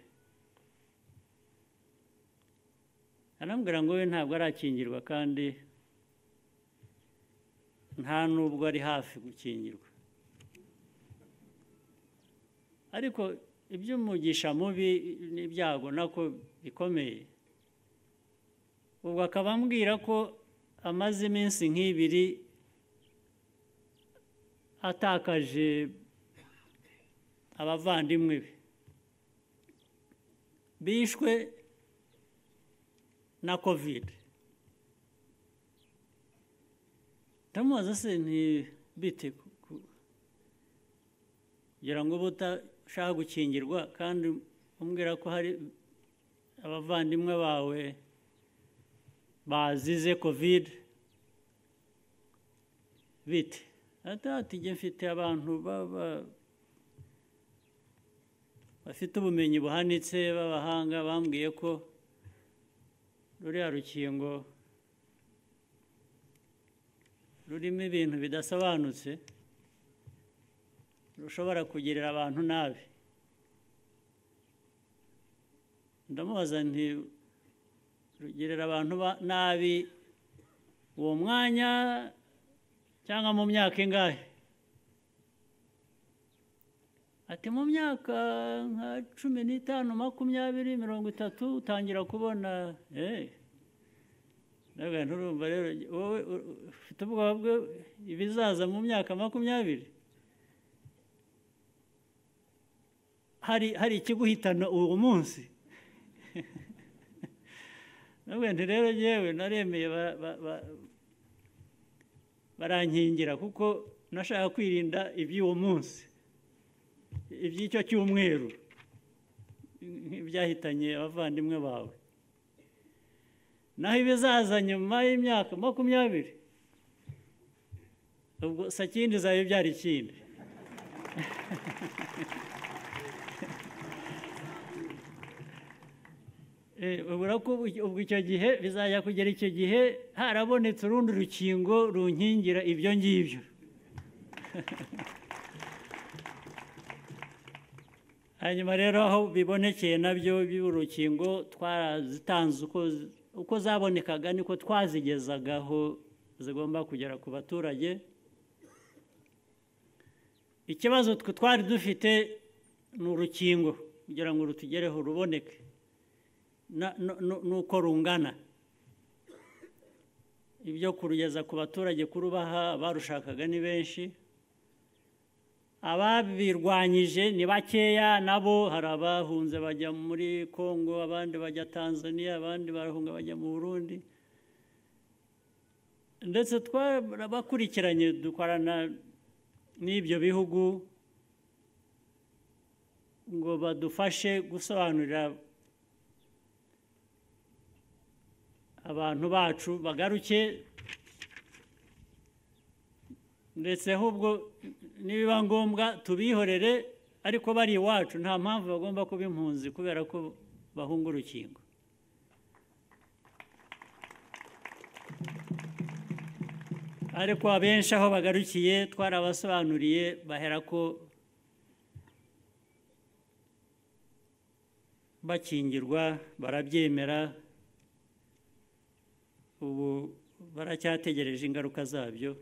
anambwira ngo we ntabwo arakingirwa kandi nta nubwo ari hafi gukingirwa ariko iby'umugisha mubi n'ibyago nako bikomeye ubwo akaba ambwira ko amaze iminsi nk'ibiri atakaje abavandimwe be bishwe na covid ndamubaza se ntibite kugira ngo utashaka gukingirwa kandi umbwira ko hari abavandimwe bawe bazize covid bite ati njye mfite abantu bafite ubumenyi buhanitse b'abahanga bambwiye ko ruriya rukingo rurimo ibintu bidasobanutse rushobora kugirira abantu nabi ndamubaza nti rugirira abantu nabi uwo mwanya cyangwa mu myaka ingahe ati mu myaka nka 15 20 30 utangira kubona nturumva rero wowe ufite ubwoba bwo ibizaza mu myaka 20 hari ikiguhitana uwo munsi nti rero yewe naremeye barankingira kuko nashaka kwirinda iby'uwo munsi iby'icyo cyumweru byahitanye abavandimwe bawe naho ibizaza nyuma y'imyaka 20 ubwo sakindi zawe byari ikindi ubura ko ubwo icyo gihe bizajya kugera icyo gihe harabonetse urundi rukingo runkingira ibyo ngibyo hanyuma rero aho bibonekeye nabyo by'urukingo twarazitanze uko zabonekaga niko twazigezagaho zigomba kugera ku baturage ikibazo twari dufite ni urukingo kugira ngo rutugereho ruboneke nuko rungana ibyo kurugeza ku baturage kurubaha barushakaga ni benshi ababirwanyije ni bakeya nabo hari abahunze bajya muri Kongo abandi bajya Tanzania abandi barahunga bajya mu Burundi ndetse twarabakurikiranye dukorana n'ibyo bihugu ngo badufashe gusobanurira abantu bacu bagaruke ndetse ahubwo nibiba ngombwa tubihorere ariko bari iwacu nta mpamvu bagomba kuba impunzi kubera ko bahunga urukingo ariko abenshi aho bagarukiye twarabasobanuriye bahera ko bakingirwa barabyemera ubu baracyategereje ingaruka zabyo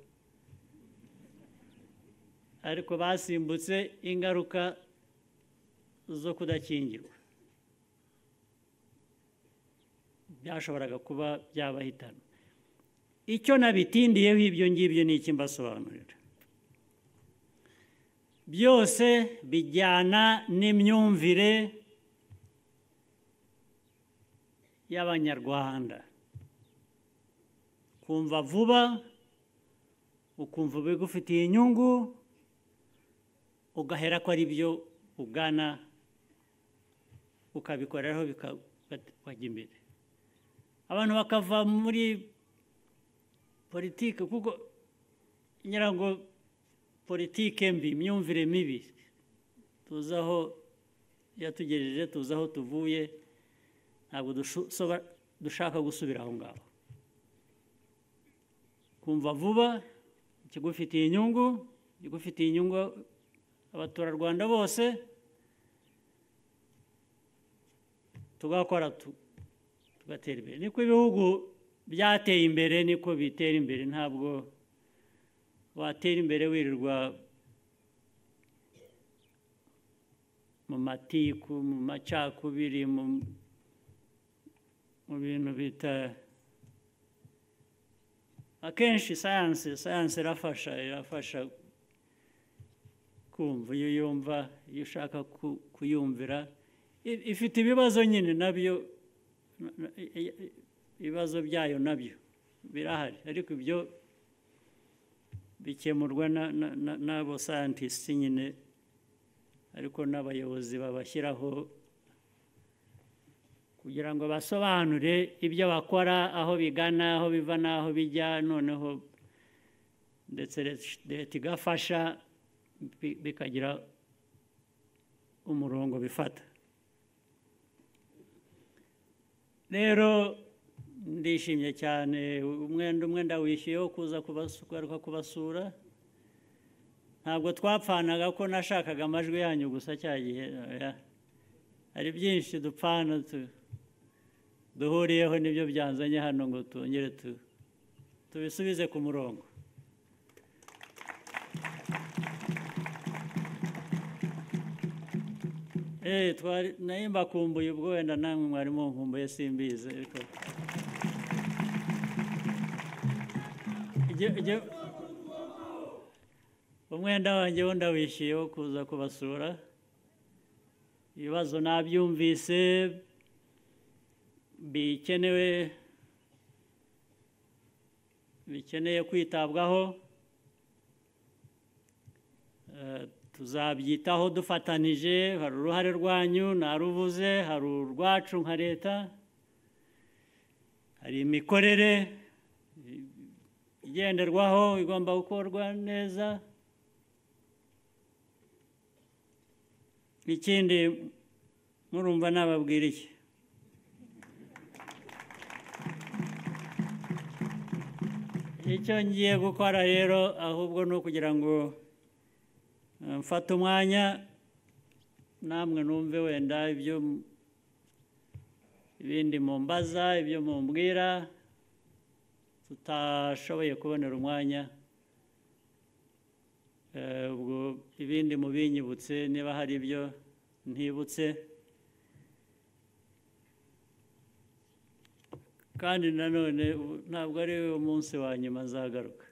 ariko basimbutse ingaruka zo kudakingirwa byashoboraga kuba byabahitana. Icyo nabitindiyeho ibyo ngibyo ni iki mbasobanurira. Byose bijyana n'imyumvire y'Abanyarwanda. Kumva vuba, ukumva bigufitiye inyungu, ugahera ko ari byo ugana, ukabikoreraho bikajya imbere. Abantu bakava muri politiki, kuko ngira ngo politiki mbi, imyumvire mibi, tuzi aho yatugejeje, tuzi aho tuvuye, ntabwo dushaka gusubira aho ngaho. Kumva vuba, ikigufitiye inyungu, igufitiye inyungu abaturarwanda bose, tugakora tugatera imbere. Niko ibihugu byateye imbere, niko bitera imbere. Ntabwo watera imbere wirirwa mu matiku, mu macakubiri, mu bintu bita akenshi sayansi irafasha kumva. Iyo yumva, iyo ushaka kuyumvira, ifite ibibazo nyine nabyo, ibibazo byayo nabyo birahari, ariko ibyo bikemurwa n'abo scientists nyine, ariko n'abayobozi babashyiraho kugira ngo basobanure ibyo bakora, aho bigana, aho biva n'aho bijya, noneho ndetse leta igafasha bikagira umurongo bifata. Rero ndishimye cyane, umwenda wishyuyeho kuza kubasura. Ntabwo twapfanaga ko nashakaga amajwi yanyu gusa cya gihe, hari byinshi dupfana duhuriyeho, nibyo byanzanye hano ngo tongere tubisubize ku murongo. Nayo mbakumbuye, ubwo wenda namwe mwari munkumbuye simbizi. Umwenda wanjye wo ndawishyuye wo kuza kubasura. Ibibazo nabyumvise bikeneye kwitabwaho, tuzabyitaho dufatanije. Hari uruhare rwanyu naruvuze, hari urwacu nka leta, hari imikorere igenderwaho igomba gukorwa neza. Ikindi murumva nababwira iki? Icyo ngiye gukora rero ahubwo ni ukugira ngo mfate umwanya namwe numve wenda ibindi mumbaza, ibyo mumbwira tutashoboye kubonera umwanya. Ubwo ibindi mubinyibutse niba hari ibyo ntibutse. Kandi nanone ntabwo ari umunsi wa nyuma azagaruka.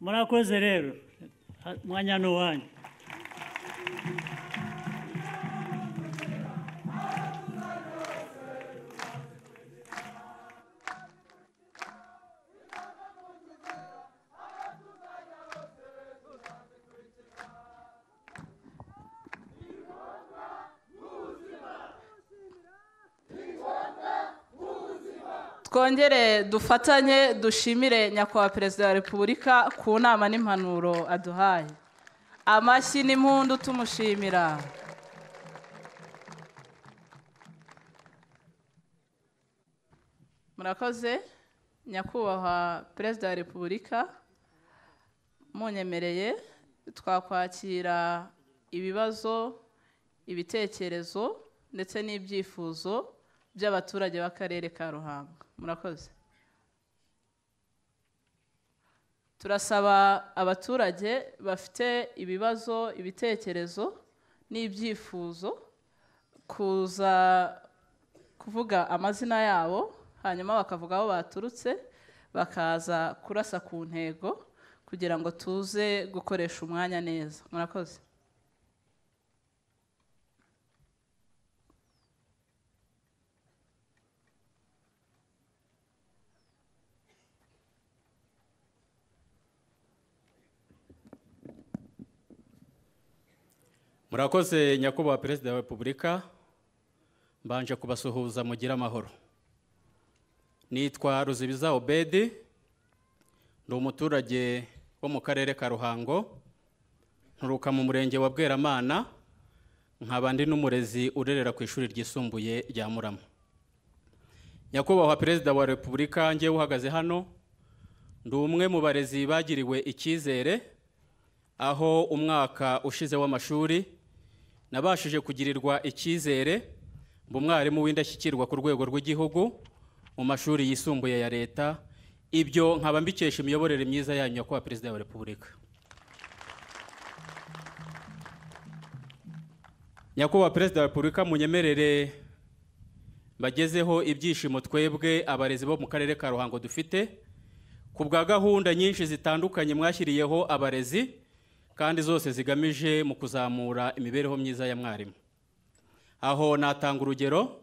Murakoze rero, mwanya ni uwanyu. Twongere dufatanye dushimire nyakubahwa Perezida wa Repubulika ku nama n'impanuro aduhaye. Amashyi n'impundu tumushimira. Murakoze. Nyakubahwa Perezida wa Repubulika, munyemereye twakwakira ibibazo, ibitekerezo ndetse n'ibyifuzo by'abaturage b'akarere ka Ruhango. Murakoze. turasaba abaturage bafite ibibazo, ibitekerezo n'ibyifuzo kuza kuvuga amazina yabo, hanyuma bakavuga aho baturutse, bakaza kurasa ku ntego kugira ngo tuze gukoresha umwanya neza. Murakoze. Murakoze nyakubahwa Perezida wa Repubulika, mbanje kubasuhuza mugira amahoro. Nitwa Ruzibiza Obedi, ndi umuturage wo mu karere ka Ruhango, nturuka mu murenge wa Bweramana, nkaba ndi n'umurezi urerera ku ishuri ryisumbuye rya Murama. Nyakubahwa Perezida wa Repubulika, ngiye uhagaze hano, ndi umwe mu barezi bagiriwe icyizere, aho umwaka ushize w'amashuri nabashije kugirirwa icyizere mba umwarimu w'indashyikirwa ku rwego rw'igihugu mu mashuri yisumbuye ya leta. Ibyo nkaba mbikesha imiyoborere myiza yanyu nyakubahwa Perezida wa Repubulika. Nyakubahwa Perezida wa Repubulika, munyemerere bagezeho ibyishimo twebwe abarezi bo mu karere ka Ruhango dufite ku bwa gahunda nyinshi zitandukanye mwashyiriyeho abarezi, kandi zose zigamije mu kuzamura imibereho myiza ya mwarimu. Aho natanga urugero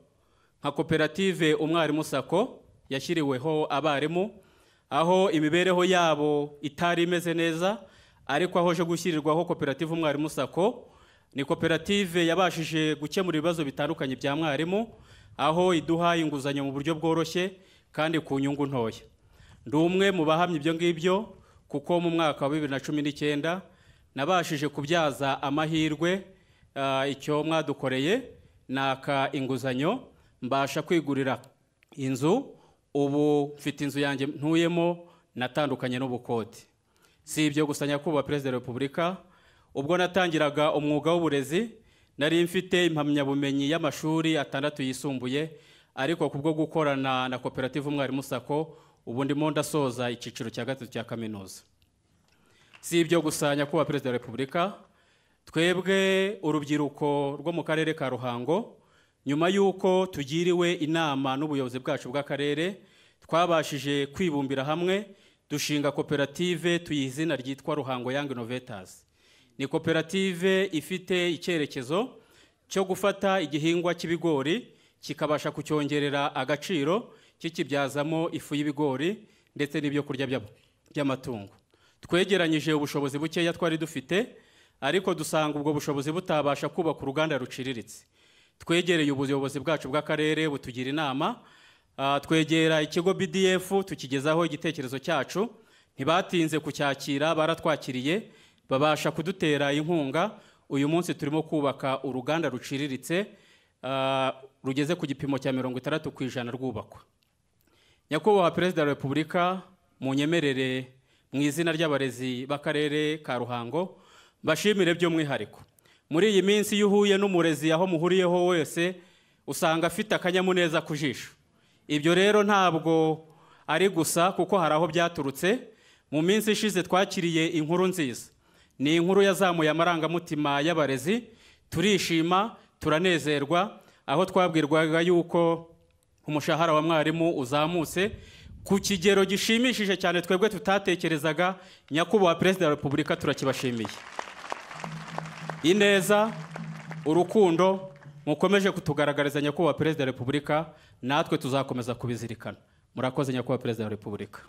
nka koperative Umwarimu Sako yashyiriweho abarimu, aho imibereho yabo itari imeze neza, ariko aho je gushyirirwaho koperative Umwarimu Sako, ni koperative yabashije gukemura ibibazo bitandukanye bya mwarimu, aho iduha inguzanyo mu buryo bworoshye kandi ku nyungu ntoya. Ndi umwe mu bahamya ibyo ngibyo, kuko mu mwaka wa 2019 nabashije kubyaza amahirwe icyo mwadukoreye, naka inguzanyo mbasha kwigurira inzu. Ubu mfite inzu yanjye ntuyemo, natandukanye n'ubukode. Si ibyo gusa nyakubahwa Perezida wa Repubulika, ubwo natangiraga umwuga w'uburezi nari mfite impamyabumenyi y'amashuri 6 yisumbuye, ariko kubwo gukorana na koperative Umwarimu Sako ubu ndimo ndasoza icyiciro cya 3 cya kaminuza. Si ibyo gusa nyakubahwa Perezida wa Repubulika, twebwe urubyiruko rwo mu karere ka Ruhango, nyuma y'uko tugiriwe inama n'ubuyobozi bwacu bw'akarere, twabashije kwibumbira hamwe dushinga koperative tuyizina ryitwa Ruhango Young Innovators. Ni koperative ifite icyerekezo cyo gufata igihingwa cy'ibigori kikabasha kucyongerera agaciro, kikibyazamo ifu y'ibigori ndetse n'ibyo kurya by'amatungo. Twegeranyije ubushobozi bukeya twari dufite, ariko dusanga ubwo bushobozi butabasha kubaka uruganda ruciriritse. Twegereye ubuyobozi bwacu bw'akarere butugira inama, twegera ikigo BDF tukigezaho igitekerezo cyacu, ntibatinze kucyakira, baratwakiriye, babasha kudutera inkunga. Uyu munsi turimo kubaka uruganda ruciriritse rugeze ku gipimo cya 60% rwubakwa. Nyakubahwa Perezida wa Repubulika, munyemerere mu izina ry'abarezi b'akarere ka Ruhango bashimire by'umwihariko. Muri iyi minsi iyo uhuye n'umurezi aho muhuriyeho wese usanga afite akanyamuneza ku jisho. Ibyo rero ntabwo ari gusa kuko hari aho byaturutse. Mu minsi ishize twakiriye inkuru nziza, ni inkuru yazamuye amarangamutima y'abarezi, turishima turanezerwa, aho twabwirwaga yuko umushahara wa mwarimu uzamutse ku kigero gishimishije cyane twebwe tutatekerezaga. Nyakubahwa Perezida wa Repubulika, turakibashimiye. Ineza, urukundo mukomeje kutugaragariza nyakubahwa Perezida wa Repubulika, natwe tuzakomeza kubizirikana. Murakoze nyakubahwa Perezida wa Repubulika.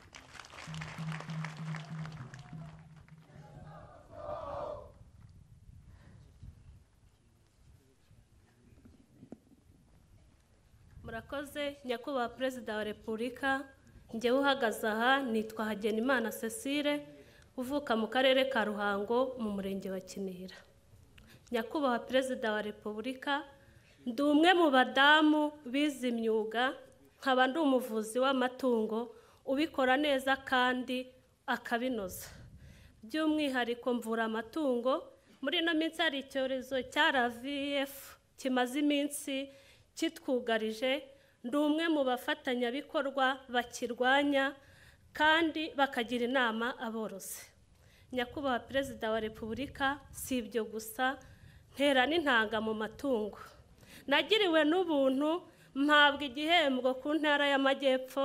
Murakoze nyakubahwa Perezida wa Repubulika. Njyewe uhagaze aha nitwa Hagenimana Cecile, uvuka mu karere ka Ruhango mu murenge wa Kinihira. Nyakubahwa Perezida wa Repubulika, ndi umwe mu badamu bize imyuga, nkaba ndi umuvuzi w'amatungo ubikora neza kandi akabinoza. By'umwihariko mvura amatungo. Muri ino minsi hari icyorezo cya RVF kimaze iminsi kitwugarije. Ndi umwe mu bafatanyabikorwa bakirwanya, kandi bakagira inama aborozi. Nyakubahwa Perezida wa Repubulika, si ibyo gusa, ntera n'intanga mu matungo. Nagiriwe n'ubuntu mpabwa igihembwo ku ntara y'Amajyepfo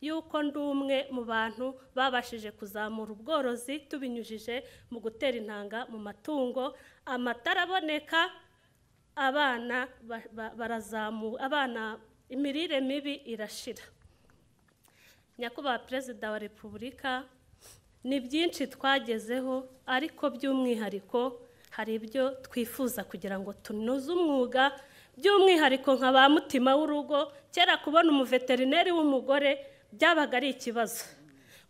yuko ndi umwe mu bantu babashije kuzamura ubworozi tubinyujije mu gutera intanga mu matungo. Amata araboneka, abana abana imirire mibi irashira. Nyakubahwa Perezida wa Repubulika, ni byinshi twagezeho, ariko by'umwihariko hari ibyo twifuza kugira ngo tunoze umwuga, by'umwihariko nka ba mutima w'urugo. Kera kubona umuveterineri w'umugore byabaga ari ikibazo,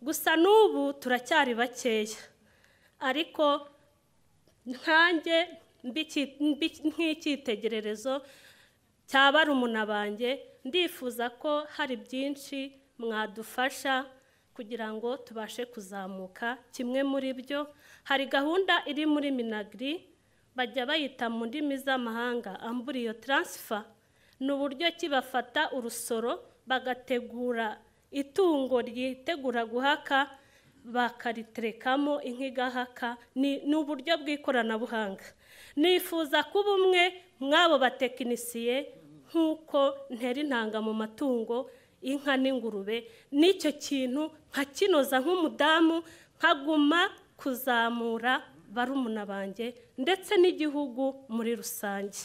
gusa n'ubu turacyari bakeya, ariko nkanjye nk'icyitegererezo cya barumuna banjye, ndifuza ko hari byinshi mwadufasha kugira ngo tubashe kuzamuka. Kimwe muri byo, hari gahunda iri muri Minagri, bajya bayita mu ndimi z'amahanga embryo transfer. Ni uburyo ki bafata urusoro bagategura itungo ryitegura guhaka, bakariterekamo inka igahaka. Ni uburyo bw'ikoranabuhanga. Nifuza kuba umwe mw'abo batekinisiye, nk'uko ntera intanga mu matungo, inka n'ingurube. N'icyo kintu nkakinoza nk'umudamu, nkaguma kuzamura barumuna banjye ndetse n'igihugu muri rusange.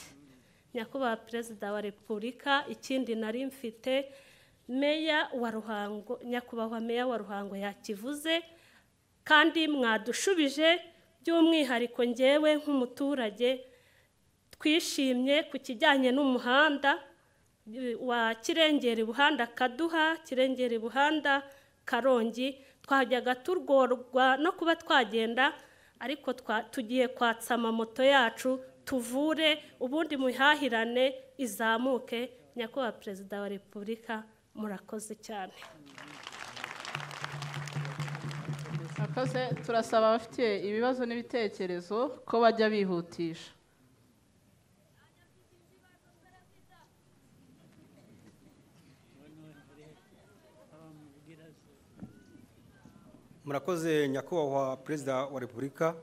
Nyakubahwa Perezida wa Repubulika, ikindi nari mfite, Meya wa Ruhango, Nyakubahwa Meya wa Ruhango yakivuze kandi mwadushubije. By'umwihariko ngewe nk'umuturage, twishimye ku kijyanye n'umuhanda wa Kirengera Buhanda Kaduha, Kirengera Buhanda Karongi. Twajyaga turworwa no kuba twagenda, ariko tugiye kwatsa amamoto yacu tuvure, ubundi muhahirane izamuke. Nyakubahwa Perezida wa Repubulika, murakoze cyane. Murakoze. Turasaba abafite ibibazo n'ibitekerezo ko bajya bihutisha. Murakoze Nyakubahwa Perezida wa Repubulika.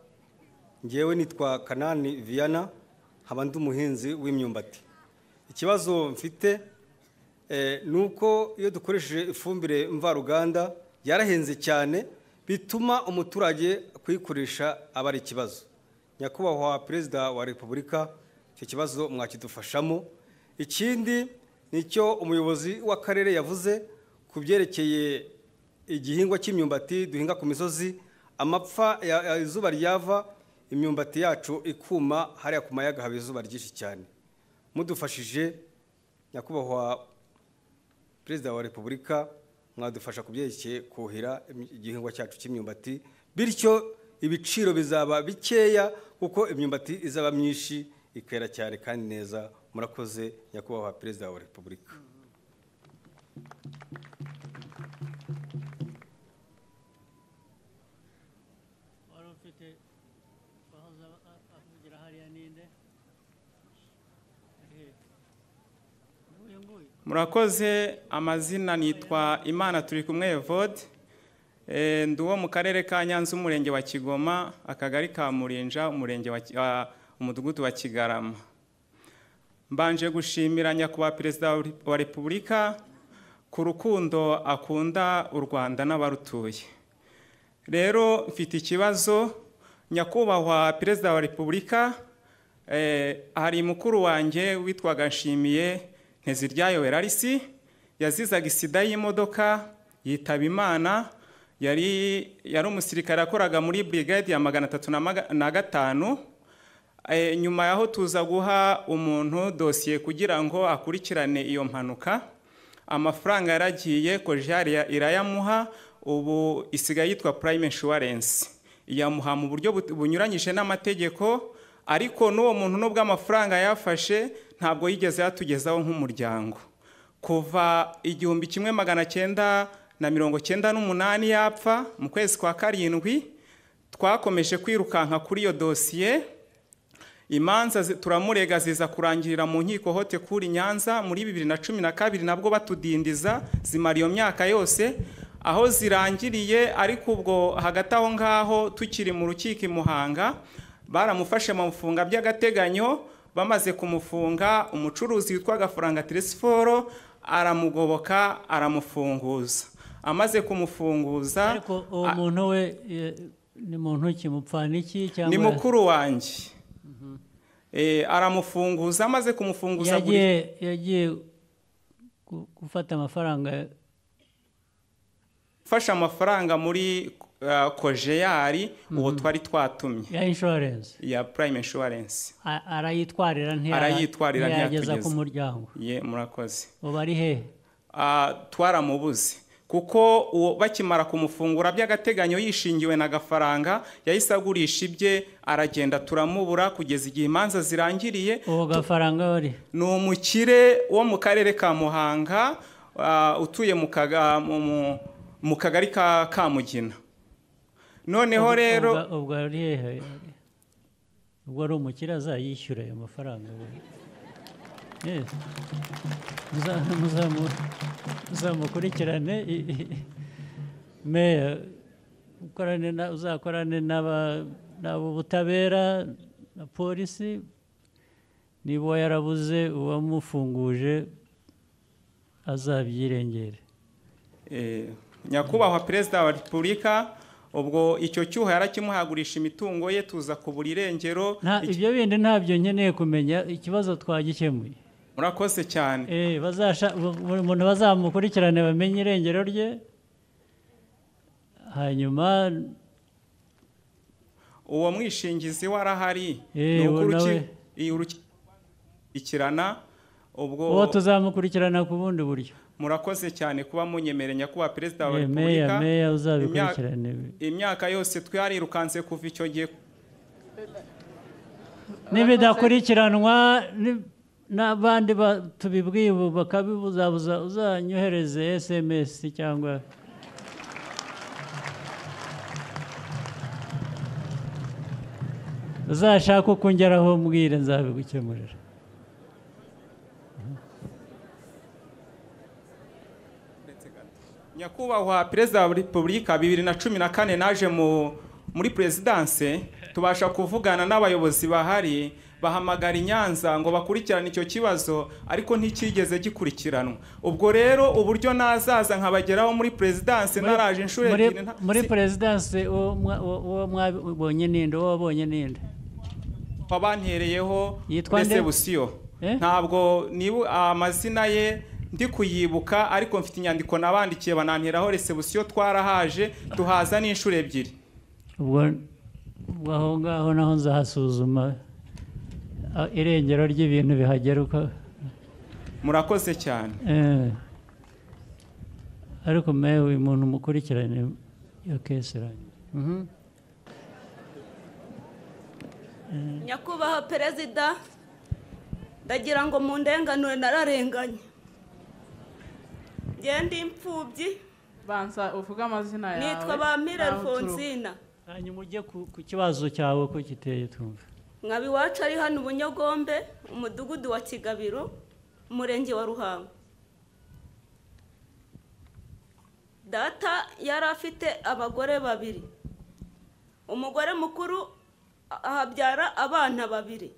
Ngewe nitwa Kanani Viana, nkaba ndi umuhinzi w'imyumbati. Ikibazo mfite nuko iyo dukoresheje ifumbire mvaruganda yarahenze cyane, bituma umuturage kuyikoresha aba ari ikibazo. Nyakubahwa Perezida wa Repubulika, icyo kibazo mwakidufashamo. Ikindi nicyo umuyobozi w'akarere yavuze ku byerekeye igihingwa cy'imyumbati duhinga ku misozi. Amapfa izuba ryava, imyumbati yacu ikuma, hariya ku mayaga haba izuba ryinshi cyane. Mudufashije Nyakubahwa Perezida wa Repubulika, mwadufasha ku byerekeye kuhira igihingwa cyacu cy'imyumbati, bityo ibiciro bizaba bikeya kuko imyumbati izaba myinshi ikera cyane kandi neza. Murakoze Nyakubahwa Perezida wa Repubulika. Murakoze. Amazina nitwa Imana Turikumwe Evode, ndi uwo mu karere ka Nyanza, umurenge wa Kigoma, akagari ka Murinja, umudugudu wa Kigarama. Mbanje gushimira Nyakubahwa Perezida wa Repubulika ku rukundo akunda u Rwanda n'abarutuye. Rero mfite ikibazo. Nyakubahwa Perezida wa Repubulika, hari mukuru wanjye witwaga Nshimiye Nteziryayo Werarisi, yazizaga isida y'imodoka, yitaba Imana. Yari umusirikare yakoraga muri brigade ya 305. Nyuma yaho tuza guha umuntu dosiye kugira ngo akurikirane iyo mpanuka. Amafaranga yaragiye, Kojari irayamuha, ubu isigaye yitwa Prime Insurance. Yamuha mu buryo bunyuranyije n'amategeko, ariko n'uwo muntu nubwo amafaranga yafashe ntabwo yigeze yatugezaho nk'umuryango. Kuva 1998 yapfa mu kwezi kwa karindwi, twakomeje kwirukanka kuri iyo dosiye. Imanza turamurega ziza kurangirira mu nkiko hote kuri Nyanza muri 2012, nabwo batudindiza zimara iyo myaka yose. aho zirangiriye, ariko ubwo hagati aho ngaho tukiri mu rukiko i Muhanga baramufashe bamufunga by'agateganyo. Bamaze kumufunga, umucuruzi witwa Gafaranga Tresiforo aramugoboka aramufunguza. Amaze kumufunguza, ariko uwo muntu we ni muntu kimupfana iki cyangwa ni mukuru wanjye. Aramufunguza, amaze kumufunguza yagiye gufata amafaranga, fasha amafaranga muri Kojeyari uwo twari twatumye ya insurance, ya Prime Insurance. Arayitwarira ntiyageza ku muryango. Murakoze. Ubu ari he? Twaramubuze kuko uwo bakimara kumufungura by'agateganyo yishingiwe na Gafaranga, yahise agurisha ibye aragenda, turamubura kugeza igihe imanza zirangiriye. Uwo Gafaranga wari ni umukire wo mu karere ka Muhanga, utuye mu kagari ka Kamugina. Noneho rero ubwo ari hehe? Ubwo ari umukire azayishyura ayo mafaranga. Muzamukurikirane meya, uzakorane n'ubutabera na polisi, niba yarabuze uwamufunguje azabyirengere. Nyakubahwa Perezida wa Repubulika, ubwo icyo cyuho yarakimuhagurisha imitungo ye, tuza kubura irengero. Ibyo bindi ntabyo nkeneye kumenya, ikibazo twagikemuye. Murakoze cyane. Umuntu bazamukurikirane bamenye irengero rye, hanyuma uwo mwishingizi warahari, ikirana uwo tuzamukurikirana ku bundi buryo. Murakoze cyane kuba munyemereye Nyakubahwa Perezida wa Repubulika. Meya uzabikurikirane. Imyaka yose twarirukanse kuva icyo gihe, nibidakurikiranwa n'abandi tubibwiye ubu bakabibuzabuza, uzanyohereze SMS cyangwa uzashaka uko ungeraho mbwire, nzabigukemurira. Nyakubahwa Perezida wa Repubulika, 2014 naje muri Perezidanse, tubasha kuvugana n'abayobozi bahari, bahamagara i Nyanza ngo bakurikirane icyo kibazo, ariko ntikigeze gikurikiranwa. Ubwo rero uburyo nazaza nkabageraho muri Perezidanse naraje inshuro ebyiri. Muri Perezidanse uwo mwabonye ninde? Uwo wabonye ninde? Wabantereyeho Resebusiyo. Ntabwo niba amazina ye ndi kuyibuka, ariko mfite inyandiko nabandikiye bananteraho Resebusiyo, twarahaje tuhaza n'inshuro ebyiri. Ubwo aho ngaho naho nzahasuzuma irengero ry'ibintu bihagera uko. Murakoze cyane. Ariko meya uyu muntu mukurikirane iyo kesi ranyu. Nyakubahwa Perezida, ndagira ngo mu ndenganure nararenganye. Ngende imfubyi. Banza uvuga amazina yawe. Nitwa Bampire Alfonsina. Hanyuma ujye ku kibazo cyawe ko kiteye twumva. Nkabi wacu ari hano Bunyogombe, umudugudu wa Kigabiro, umurenge wa Ruhango. Data yari afite abagore babiri. Umugore mukuru ahabyara abana babiri.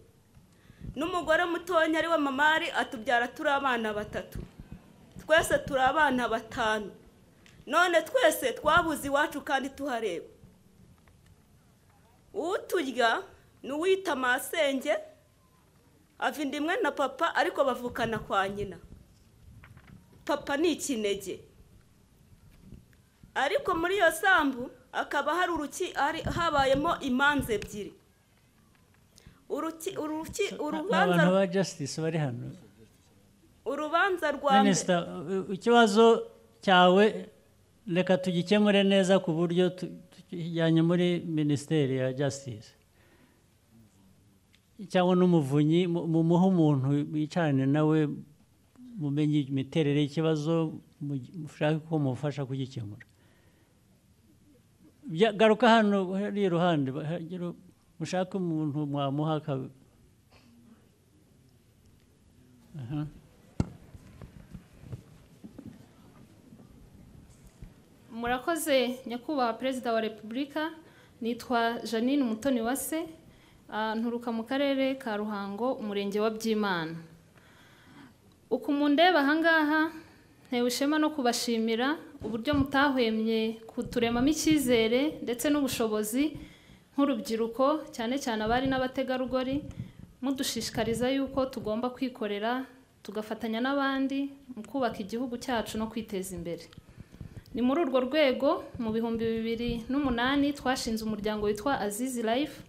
N'umugore mutonya ari we mamari atubyara turi abana batatu. Twese turi abana batanu. None twese twabuze iwacu kandi tuhareba. Uturya n'uwita masenge, avinda imwe na papa, ariko bavukana kwa nyina. Papa ni ikinege. Ariko muri iyo sambu akaba hari habayemo imanza ebyiri. Abantu ba Justice bari hano. Urubanza rwa Minister, ikibazo cyawe reka tugikemure neza ku buryo tujyanye muri Ministeri ya Justice. Cyangwa n'umuvunyi mumuhe umuntu wicarane nawe, mumenye imiterere y'ikibazo, mushake ko mufasha kugikemura. Garuka hano hari iruhande, mushake umuntu mwamuha murakoze nyakubahwa perezida wa repubulika. Nitwa Janine Umutoniwase, nturuka mu karere ka Ruhango, umurenge wa Byimana. Uko mundeba ahangaha ntewe ishema no kubashimira uburyo mutahwemye kuturemamo icyizere ndetse n'ubushobozi nk'urubyiruko, cyane cyane abari n'abategarugori, mudushishikariza yuko tugomba kwikorera tugafatanya n'abandi mu kubaka igihugu cyacu no kwiteza imbere. Ni muri urwo rwego mu 2008 twashinze umuryango witwa Azizi Life,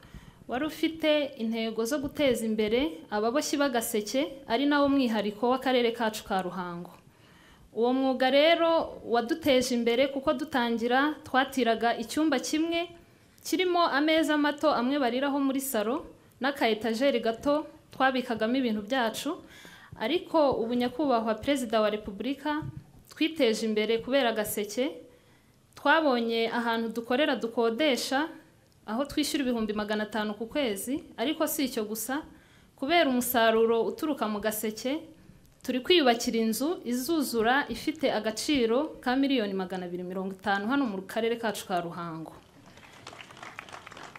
wari ufite intego zo guteza imbere ababoshyi b'agaseke ari nawo mwihariko w'akarere kacu ka Ruhango. Uwo mwuga rero waduteje imbere kuko dutangira twatiraga icyumba kimwe kirimo ameza mato amwe bariraho muri salo n'aka etajeri gato twabikagamo ibintu byacu, ariko ubu nyakubahwa perezida wa repubulika twiteje imbere kubera agaseke. Twabonye ahantu dukorera dukodesha aho twishyura 500 ku kwezi, ariko si icyo gusa, kubera umusaruro uturuka mu gaseke turi kwiyubakira inzu izuzura ifite agaciro ka $250 hano mu karere kacu ka Ruhango.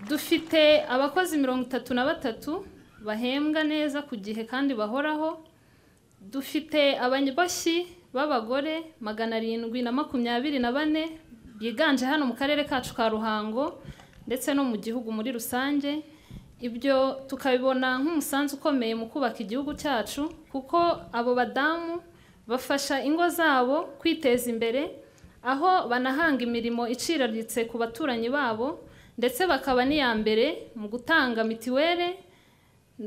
Dufite abakozi 33 bahembwa neza ku gihe kandi bahoraho. Dufite abanyaboshyi b'abagore 724 biganje hano mu karere kacu ka Ruhango ndetse no mu gihugu muri rusange. Ibyo tukabibona nk'umusanzu ukomeye mu kubaka igihugu cyacu, kuko abo badamu bafasha ingo zabo kwiteza imbere, aho banahanga imirimo iciriritse ku baturanyi babo, ndetse bakaba n'iya mbere mu gutanga mitiwere,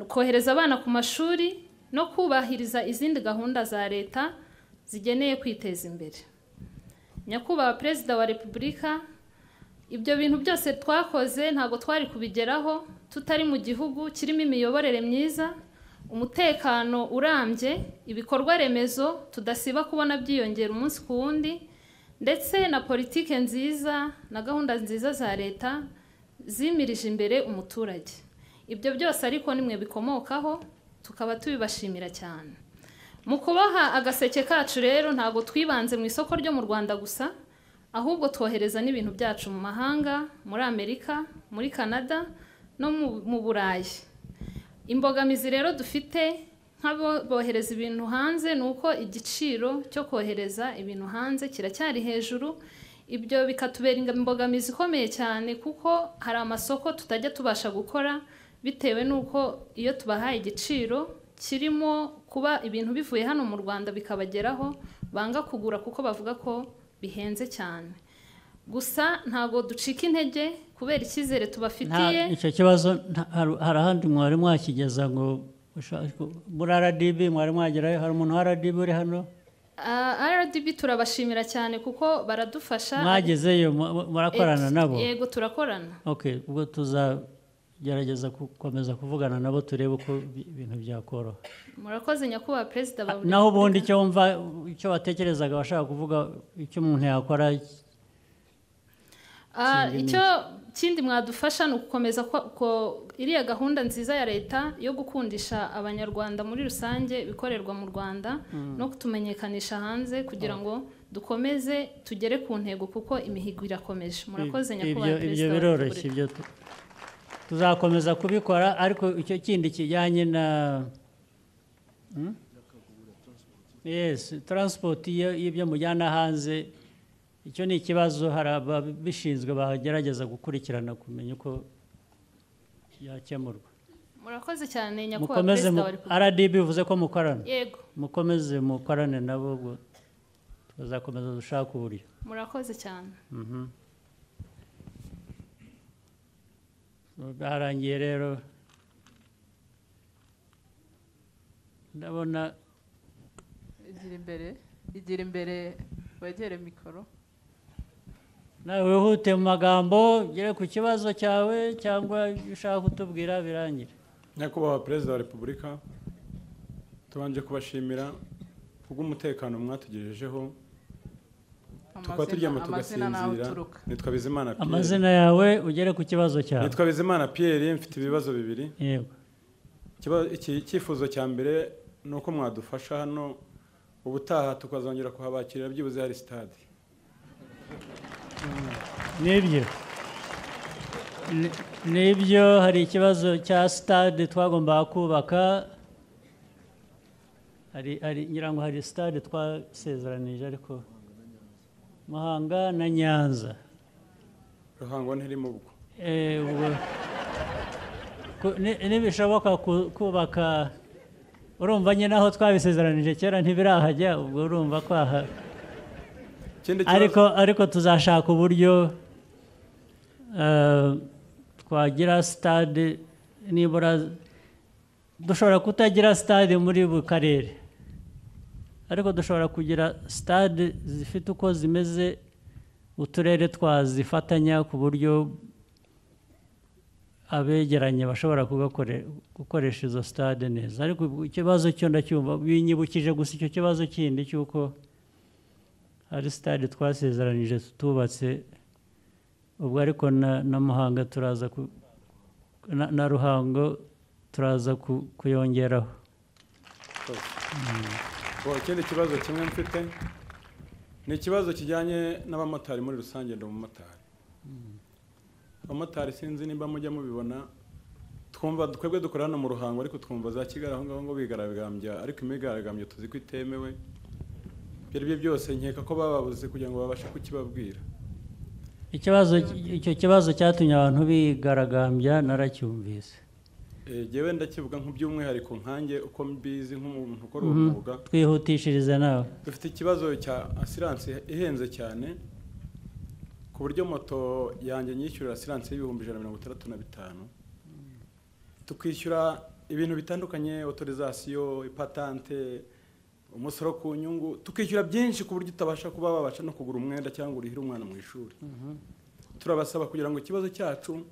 kohereza abana ku mashuri no kubahiriza izindi gahunda za leta zigeneye kwiteza imbere. Nyakubahwa perezida wa repubulika, ibyo bintu byose twakoze ntago twari kubigeraho tutari mu gihugu kirimo imiyoborere myiza, umutekano urambye, ibikorwa remezo tudasiba kubona byiyongera umunsi ku wundi, ndetse na politike nziza na gahunda nziza za leta zimirije imbere umuturage. Ibyo byose ariko nimwe bikomokaho, tukaba tubibashimira cyane. Mu kubaha agaseke kacu rero ntago twibanze mu isoko ryo mu Rwanda gusa, ahubwo twohereza n'ibintu byacu mu mahanga, muri Amerika, muri Canada no mu Burayi. Imbogamizi rero dufite nk'abohereza ibintu hanze nuko igiciro cyo kohereza ibintu hanze kiracyari hejuru. Ibyo bikatubera imbogamizi ikomeye cyane, kuko hari amasoko tutajya tubasha gukora bitewe nuko iyo tubahaye igiciro kirimo kuba ibintu bivuye hano mu Rwanda bikabageraho banga kugura kuko bavuga ko bihenze cyane. Gusa ntago ducika intege kubera icyizere tubafitiye. Icyo kibazo hari ahandi mwari mwakigeza ngo muri RDB mwari mwagerayo? Hari umuntu wa RDB uri hano? RDB turabashimira cyane kuko baradufasha. Mwagezeyo murakorana nabo? Yego turakorana. Okay, ubwo tuzagerageza gukomeza kuvugana nabo turebe uko ibintu byakoroha. Murakoze nyakubahwa perezida wa. Naho ubundi icyo wumva, icyo watekerezaga bashaka kuvuga, icyo umuntu yakora? Icyo kindi mwadufasha ni ugukomeza ko iriya gahunda nziza ya leta yo gukundisha abanyarwanda muri rusange bikorerwa mu Rwanda no kutumenyekanisha hanze kugira ngo dukomeze tugere ku ntego, kuko imihigo irakomeje. Murakoze nyakubahwa perezida. Ibyo biroroshye, ibyo tuzakomeza kubikora. Ariko icyo kindi kijyanye na transport y'ibyo mujyana hanze, icyo ni ikibazo. Hari ababishinzwe bagerageza gukurikirana kumenya uko yakemurwa. Murakoze cyane nyakubahwa perezida wa repubulika. RDB bivuze ko mukorana? Yego. Mukomeze mukorane nabo, tuzakomeza dushaka uburyo. Murakoze cyane. Barangiye rero, ndabona igira imbere wegere mikoro. Nawe wihute mu magambo, ugere ku kibazo cyawe cyangwa ushaka kutubwira birangire. Nyakubahwa perezida wa repubulika, tubanje kubashimira kubw'umutekano mwatugejejeho, tukaba turyama tugasinzira. Nitwa Bizimana Pierre. Amazina yawe ugere ku kibazo cyawe. Nitwa Bizimana Pierre, mfite ibibazo bibiri. Yego. Icyifuzo cya mbere ni uko mwadufasha hano ubutaha tukazongera kuhabakirira byibuze hari stade. nibyo hari ikibazo cya stade twagombaga kubaka ngira ngo hari stade twasezeranije ariko Muhanga na Nyanza Ruhango ntirimo ubwo nibishoboka kubaka urumva nyine aho twabisezeranije kera ntibirahajya ubwo urumva kwaha ariko tuzashaka uburyo twagira stade nibura dushobora kutagira stade muri buri karere ariko dushobora kugira stade zifite uko zimeze uturere twazifatanya ku buryo abegeranye bashobora gukoresha izo stade neza ariko ikibazo cyo ndacyumva binyibukije gusa icyo kibazo kindi cy'uko hari stade twasezeranije tutubatse ubwo ariko na Muhanga turaza na Ruhango turaza kuyongeraho ikindi kibazo kimwe mfite ni ikibazo kijyanye n'abamotari muri rusange ndi umumotari abamotari sinzi nimba mujya mubibona twumva twebwe dukora hano mu Ruhango ariko twumva za Kigali aho ngaho ngo bigaragambya ariko imigaragambyo tuzi ko itemewe ibyo byose nkeka ko bababuze kugira ngo babashe kukibabwira icyo kibazo cyatumye abantu bigaragambya naracyumvise yewe ndakivuga nk'by'umwihariko nkanjye uko mbizi nk'umuntu ukora uwo mwuga twihutishirize nawe dufite ikibazo cya asiranse ihenze cyane ku buryo moto yanjye nyishyurira asiranse y'ibihumbi 165 tukishyura ibintu bitandukanye autorisation ipatante umusoro ku nyungu tukishyura byinshi ku buryo utabasha kuba babasha no kugura umwenda cyangwa urihira umwana mu ishuri turabasaba kugira ngo ikibazo cyacu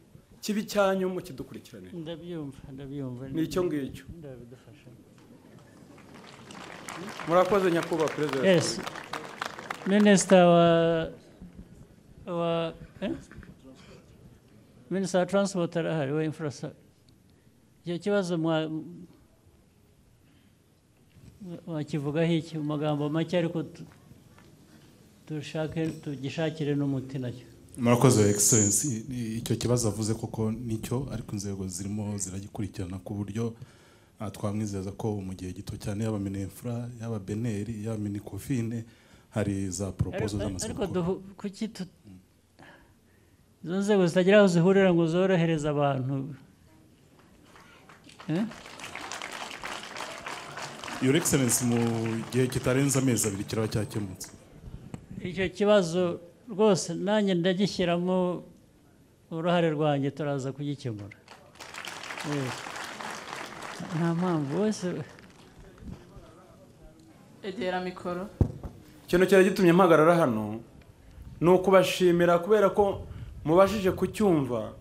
kibi cyanyu mu kidukurikirane ndabyumva ni icyo ngicyo murakoze nyakubahwa perezida yes minister minister wa transport arahari wa infrastructure icyo kibazo wakivugaho iki mu magambo make ariko tugishakire n'umuti nacyo murakoze excellence icyo kibazo avuze koko nicyo ariko inzego zirimo ziragikurikirana ku buryo twamwizeza ko mu gihe gito cyane yaba Minefra yaba Beneri yaba Minicofine hari za proposal z'amasoko ariko kuki izo nzego zitagira aho zihurira ngo zorohereze abantu Your Excellency mu gihe kitarenze amezi 2 kiraba cyakemutse icyo kibazo rwose nanjye ndagishyiramo uruhare rwanjye turaza kugikemura nta mpamvu wese egera mikoro ikintu cyari gitumye mpagarara hano ni ukubashimira kubera ko mubashije kucyumva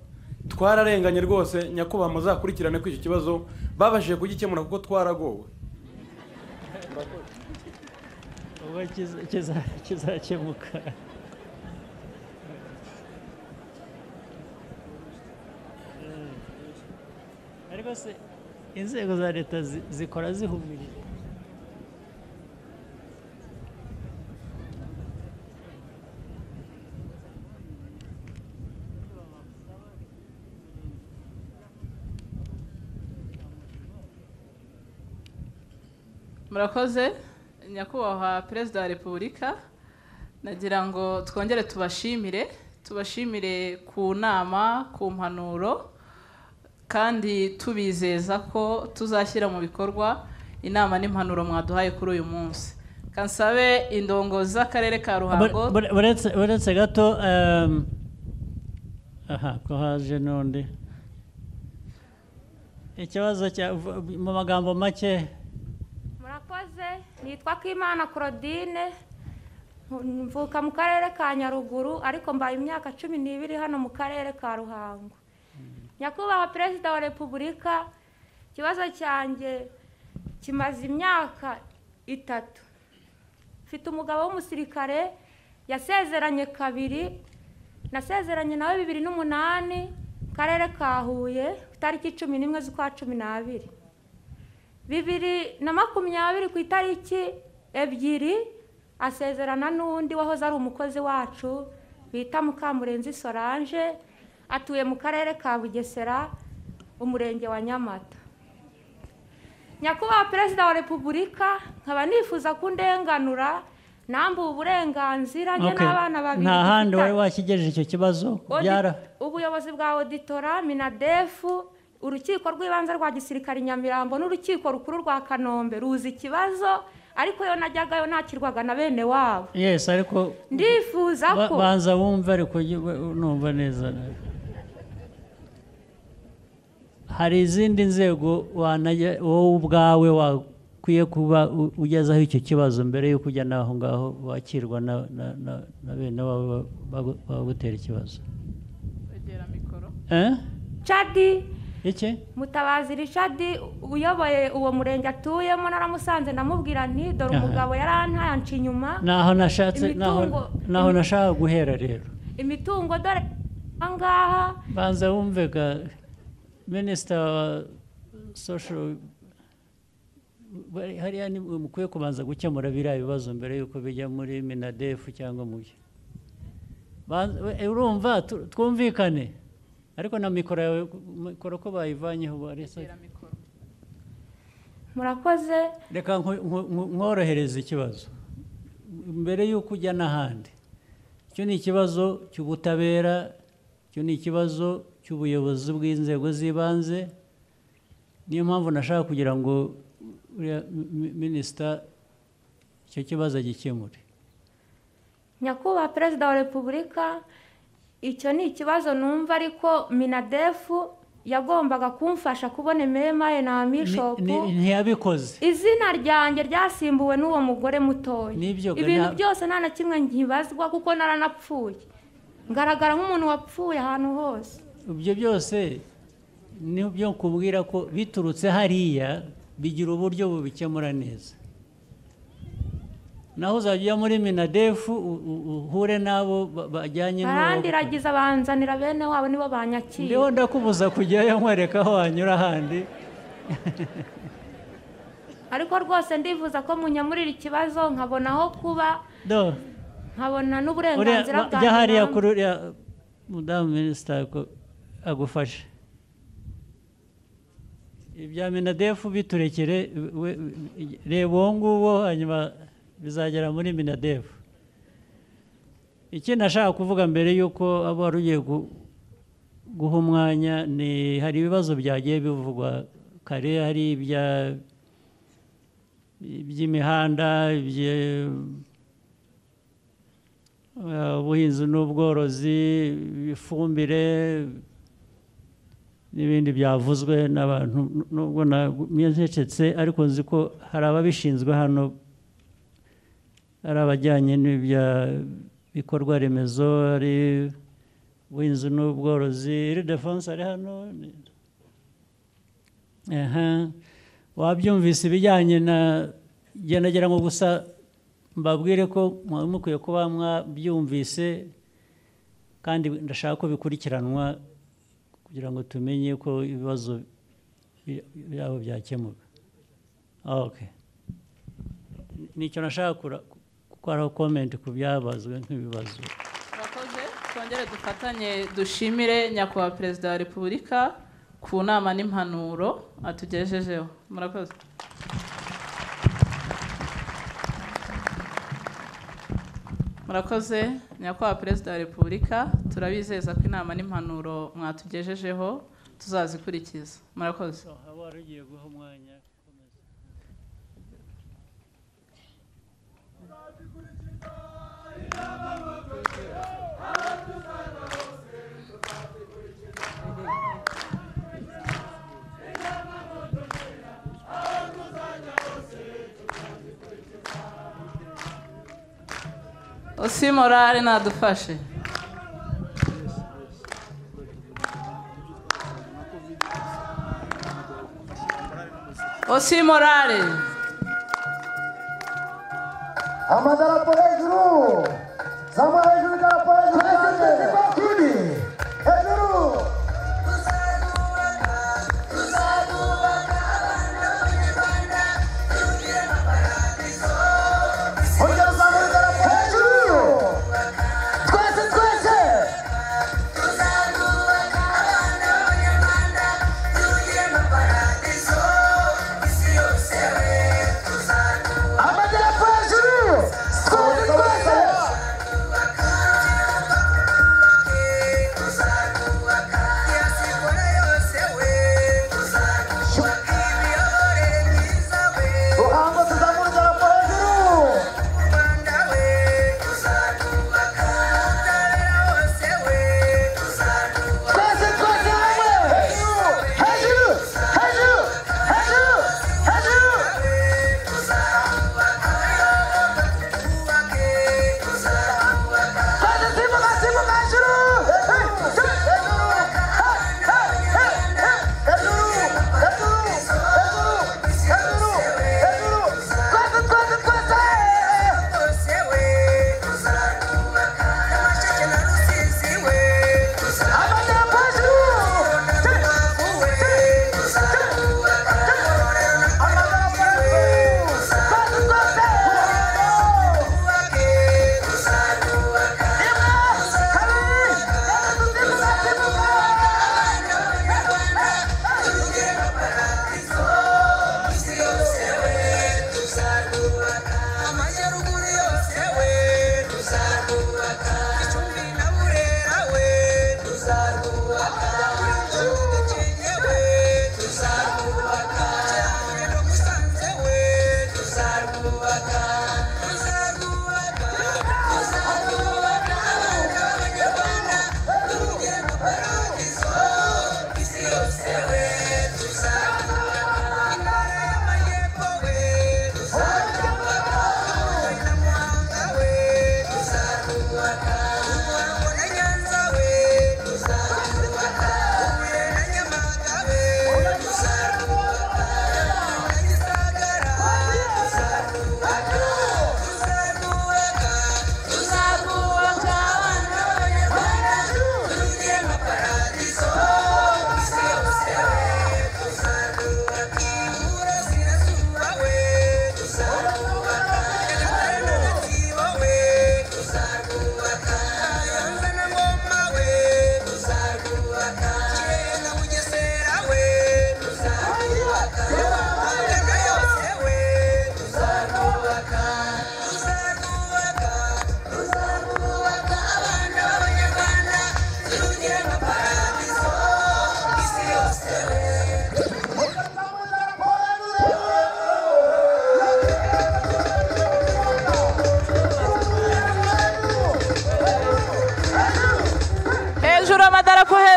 twararenganye rwose nyakubahwa muzakurikirane ko icyo kibazo babashije kugikemura kuko twaragowe ubwo kizakemuka ariko se inzego za leta zikora zihumirije murakoze nyakubahwa perezida wa repubulika nagira ngo twongere tubashimire ku nama ku mpanuro kandi tubizeza ko tuzashyira mu bikorwa inama n'impanuro mwaduhaye kuri uyu munsi kansabe indongozi z'akarere ka Ruhango uretse gato ko haje n'undi ikibazo mu magambo make murakoze nitwa Kimana Claudine mvuka mu karere ka Nyaruguru ariko mbaye imyaka 12 hano mu karere ka Ruhango nyakubahwa perezida wa repubulika ikibazo cyanjye kimaze imyaka 3 mfite umugabo w'umusirikare yasezeranye 2 nasezeranye nawe 2008 karere ka Huye itariki 11 z'ukwa 12 2020 ku itariki 2 asezerana n'undi wahoze ari umukozi wacu bita Mukamurenzi Solange, atuye mu karere ka Bugesera, umurenge wa Nyamata. Nyakubahwa Perezida wa Repubulika, nkaba nifuza kundenganura nambu uburenganzira njye n'abana babiri. Nta handi wari wakigejeje icyo kibazo byara ubuyobozi bwa auditora Minadefu, urukiko rw'ibanze rwa gisirikare Nyamirambo n'urukiko rukuru rwa Kanombe ruzi ikibazo, ariko yo najyagayo nakirwaga na bene wabo. Yes, ariko ndifuza ko banza wumva ariko numva neza. Hari izindi nzego wowe ubwawe wakwiye kuba ugezaho icyo kibazo mbere yo kujya naho ngaho wakirwa na bene wabo bagutera ikibazo. Egera mikoro. Chadi iki Mutabazi Richard uyoboye uwo murenge atuyemo, naramusanze ndamubwira nti dore umugabo yarantaye anca inyuma. Naho nashatse naho nashaka guhera rero. Imitungo dore angaha. Banza wumvega Minister wa Social hariya ni mukwiye kubanza gukemura biriya bibazo mbere yuko bijya muri Minadefu cyangwa mu byo. Urumva twumvikane. Ariko na mikoro yawe ko bayivanyeho barese. Murakoze. Reka nkorohereza ikibazo mbere yuko ujya n'ahandi. Icyo ni ikibazo cy'ubutabera, icyo ni ikibazo cy'ubuyobozi bw'inzego z'ibanze. Niyo mpamvu nashaka kugira ngo Minisita icyo kibazo agikemure. Nyakubahwa Perezida wa Repubulika, icyo ni ikibazo numva ariko Minadefu yagombaga kumfasha kubona ememaye na Bishop. Ntiyabikoze. Izina ryanjye ryasimbuwe n'uwo mugore mutoya. Ibintu byose nta na kimwe nkibazwa kuko naranapfuye. Ngaragara nk'umuntu wapfuye ahantu hose. Ibyo byose ni byo kubwira ko biturutse hariya bigira uburyo bubikemura neza. Naho uzajya muri Minadefu uhure nabo bajyanye barandiragiza banzanira bene wabo nibo banyakira. Ndiho ndakubuza kujyayo nkwereka aho wanyura handi. Ariko rwose ndifuza ko munyamurira ikibazo nkabonaho kuba nkabona n'uburenganzira bwanjye. Jya hariya kuri Madame Minister ko agufashe. Ibya Minadefu biturekere, reba uwo nguwo hanyuma bizagera muri Minadefu. Iki nashaka kuvuga mbere yuko abo wari ugiye guha umwanya ni hari ibibazo byagiye bivugwa kare, hari iby'imihanda, ubuhinzi n'ubworozi, ifumbire n'ibindi byavuzwe n'abantu. Nubwo ntecetse ariko nzi ko hari ababishinzwe hano, ari abajyanye n'ibikorwa remezo, ari ubuhinzi n'ubworozi, Defense ari hano. Wabyumvise ibijyanye na nagira ngo gusa mbabwire ko mukwiye kuba mwabyumvise kandi ndashaka ko bikurikiranwa kugira ngo tumenye ko ibibazo byabo byakemuka. Nicyo nashaka gukora comment ku byabazwe nk'ibibazo. Murakoze. Twongere dufatanye dushimire Nyakubahwa Perezida wa Repubulika ku nama n'impanuro atugejejeho. Murakoze. Murakoze Nyakubahwa Perezida wa Repubulika, turabizeza ko inama n'impanuro mwatugejejeho tuzazikurikiza. Murakoze. Abarugiye guha umwanya. Osi Morale nadufashe. Osi Morale. Amadarapo hejuru. Zama hejuru darapo hejuru. Hejuru. Ongera zamu darapo hejuru. Twese.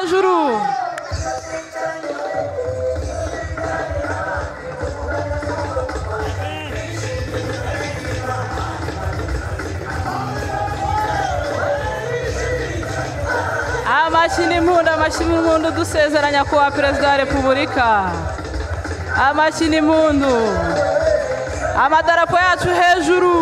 hejuru. Amashyi n'impundu dusezeranya kuba perezida wa repubulika. Amashyi n'impundu. Amadarapo yacu hejuru.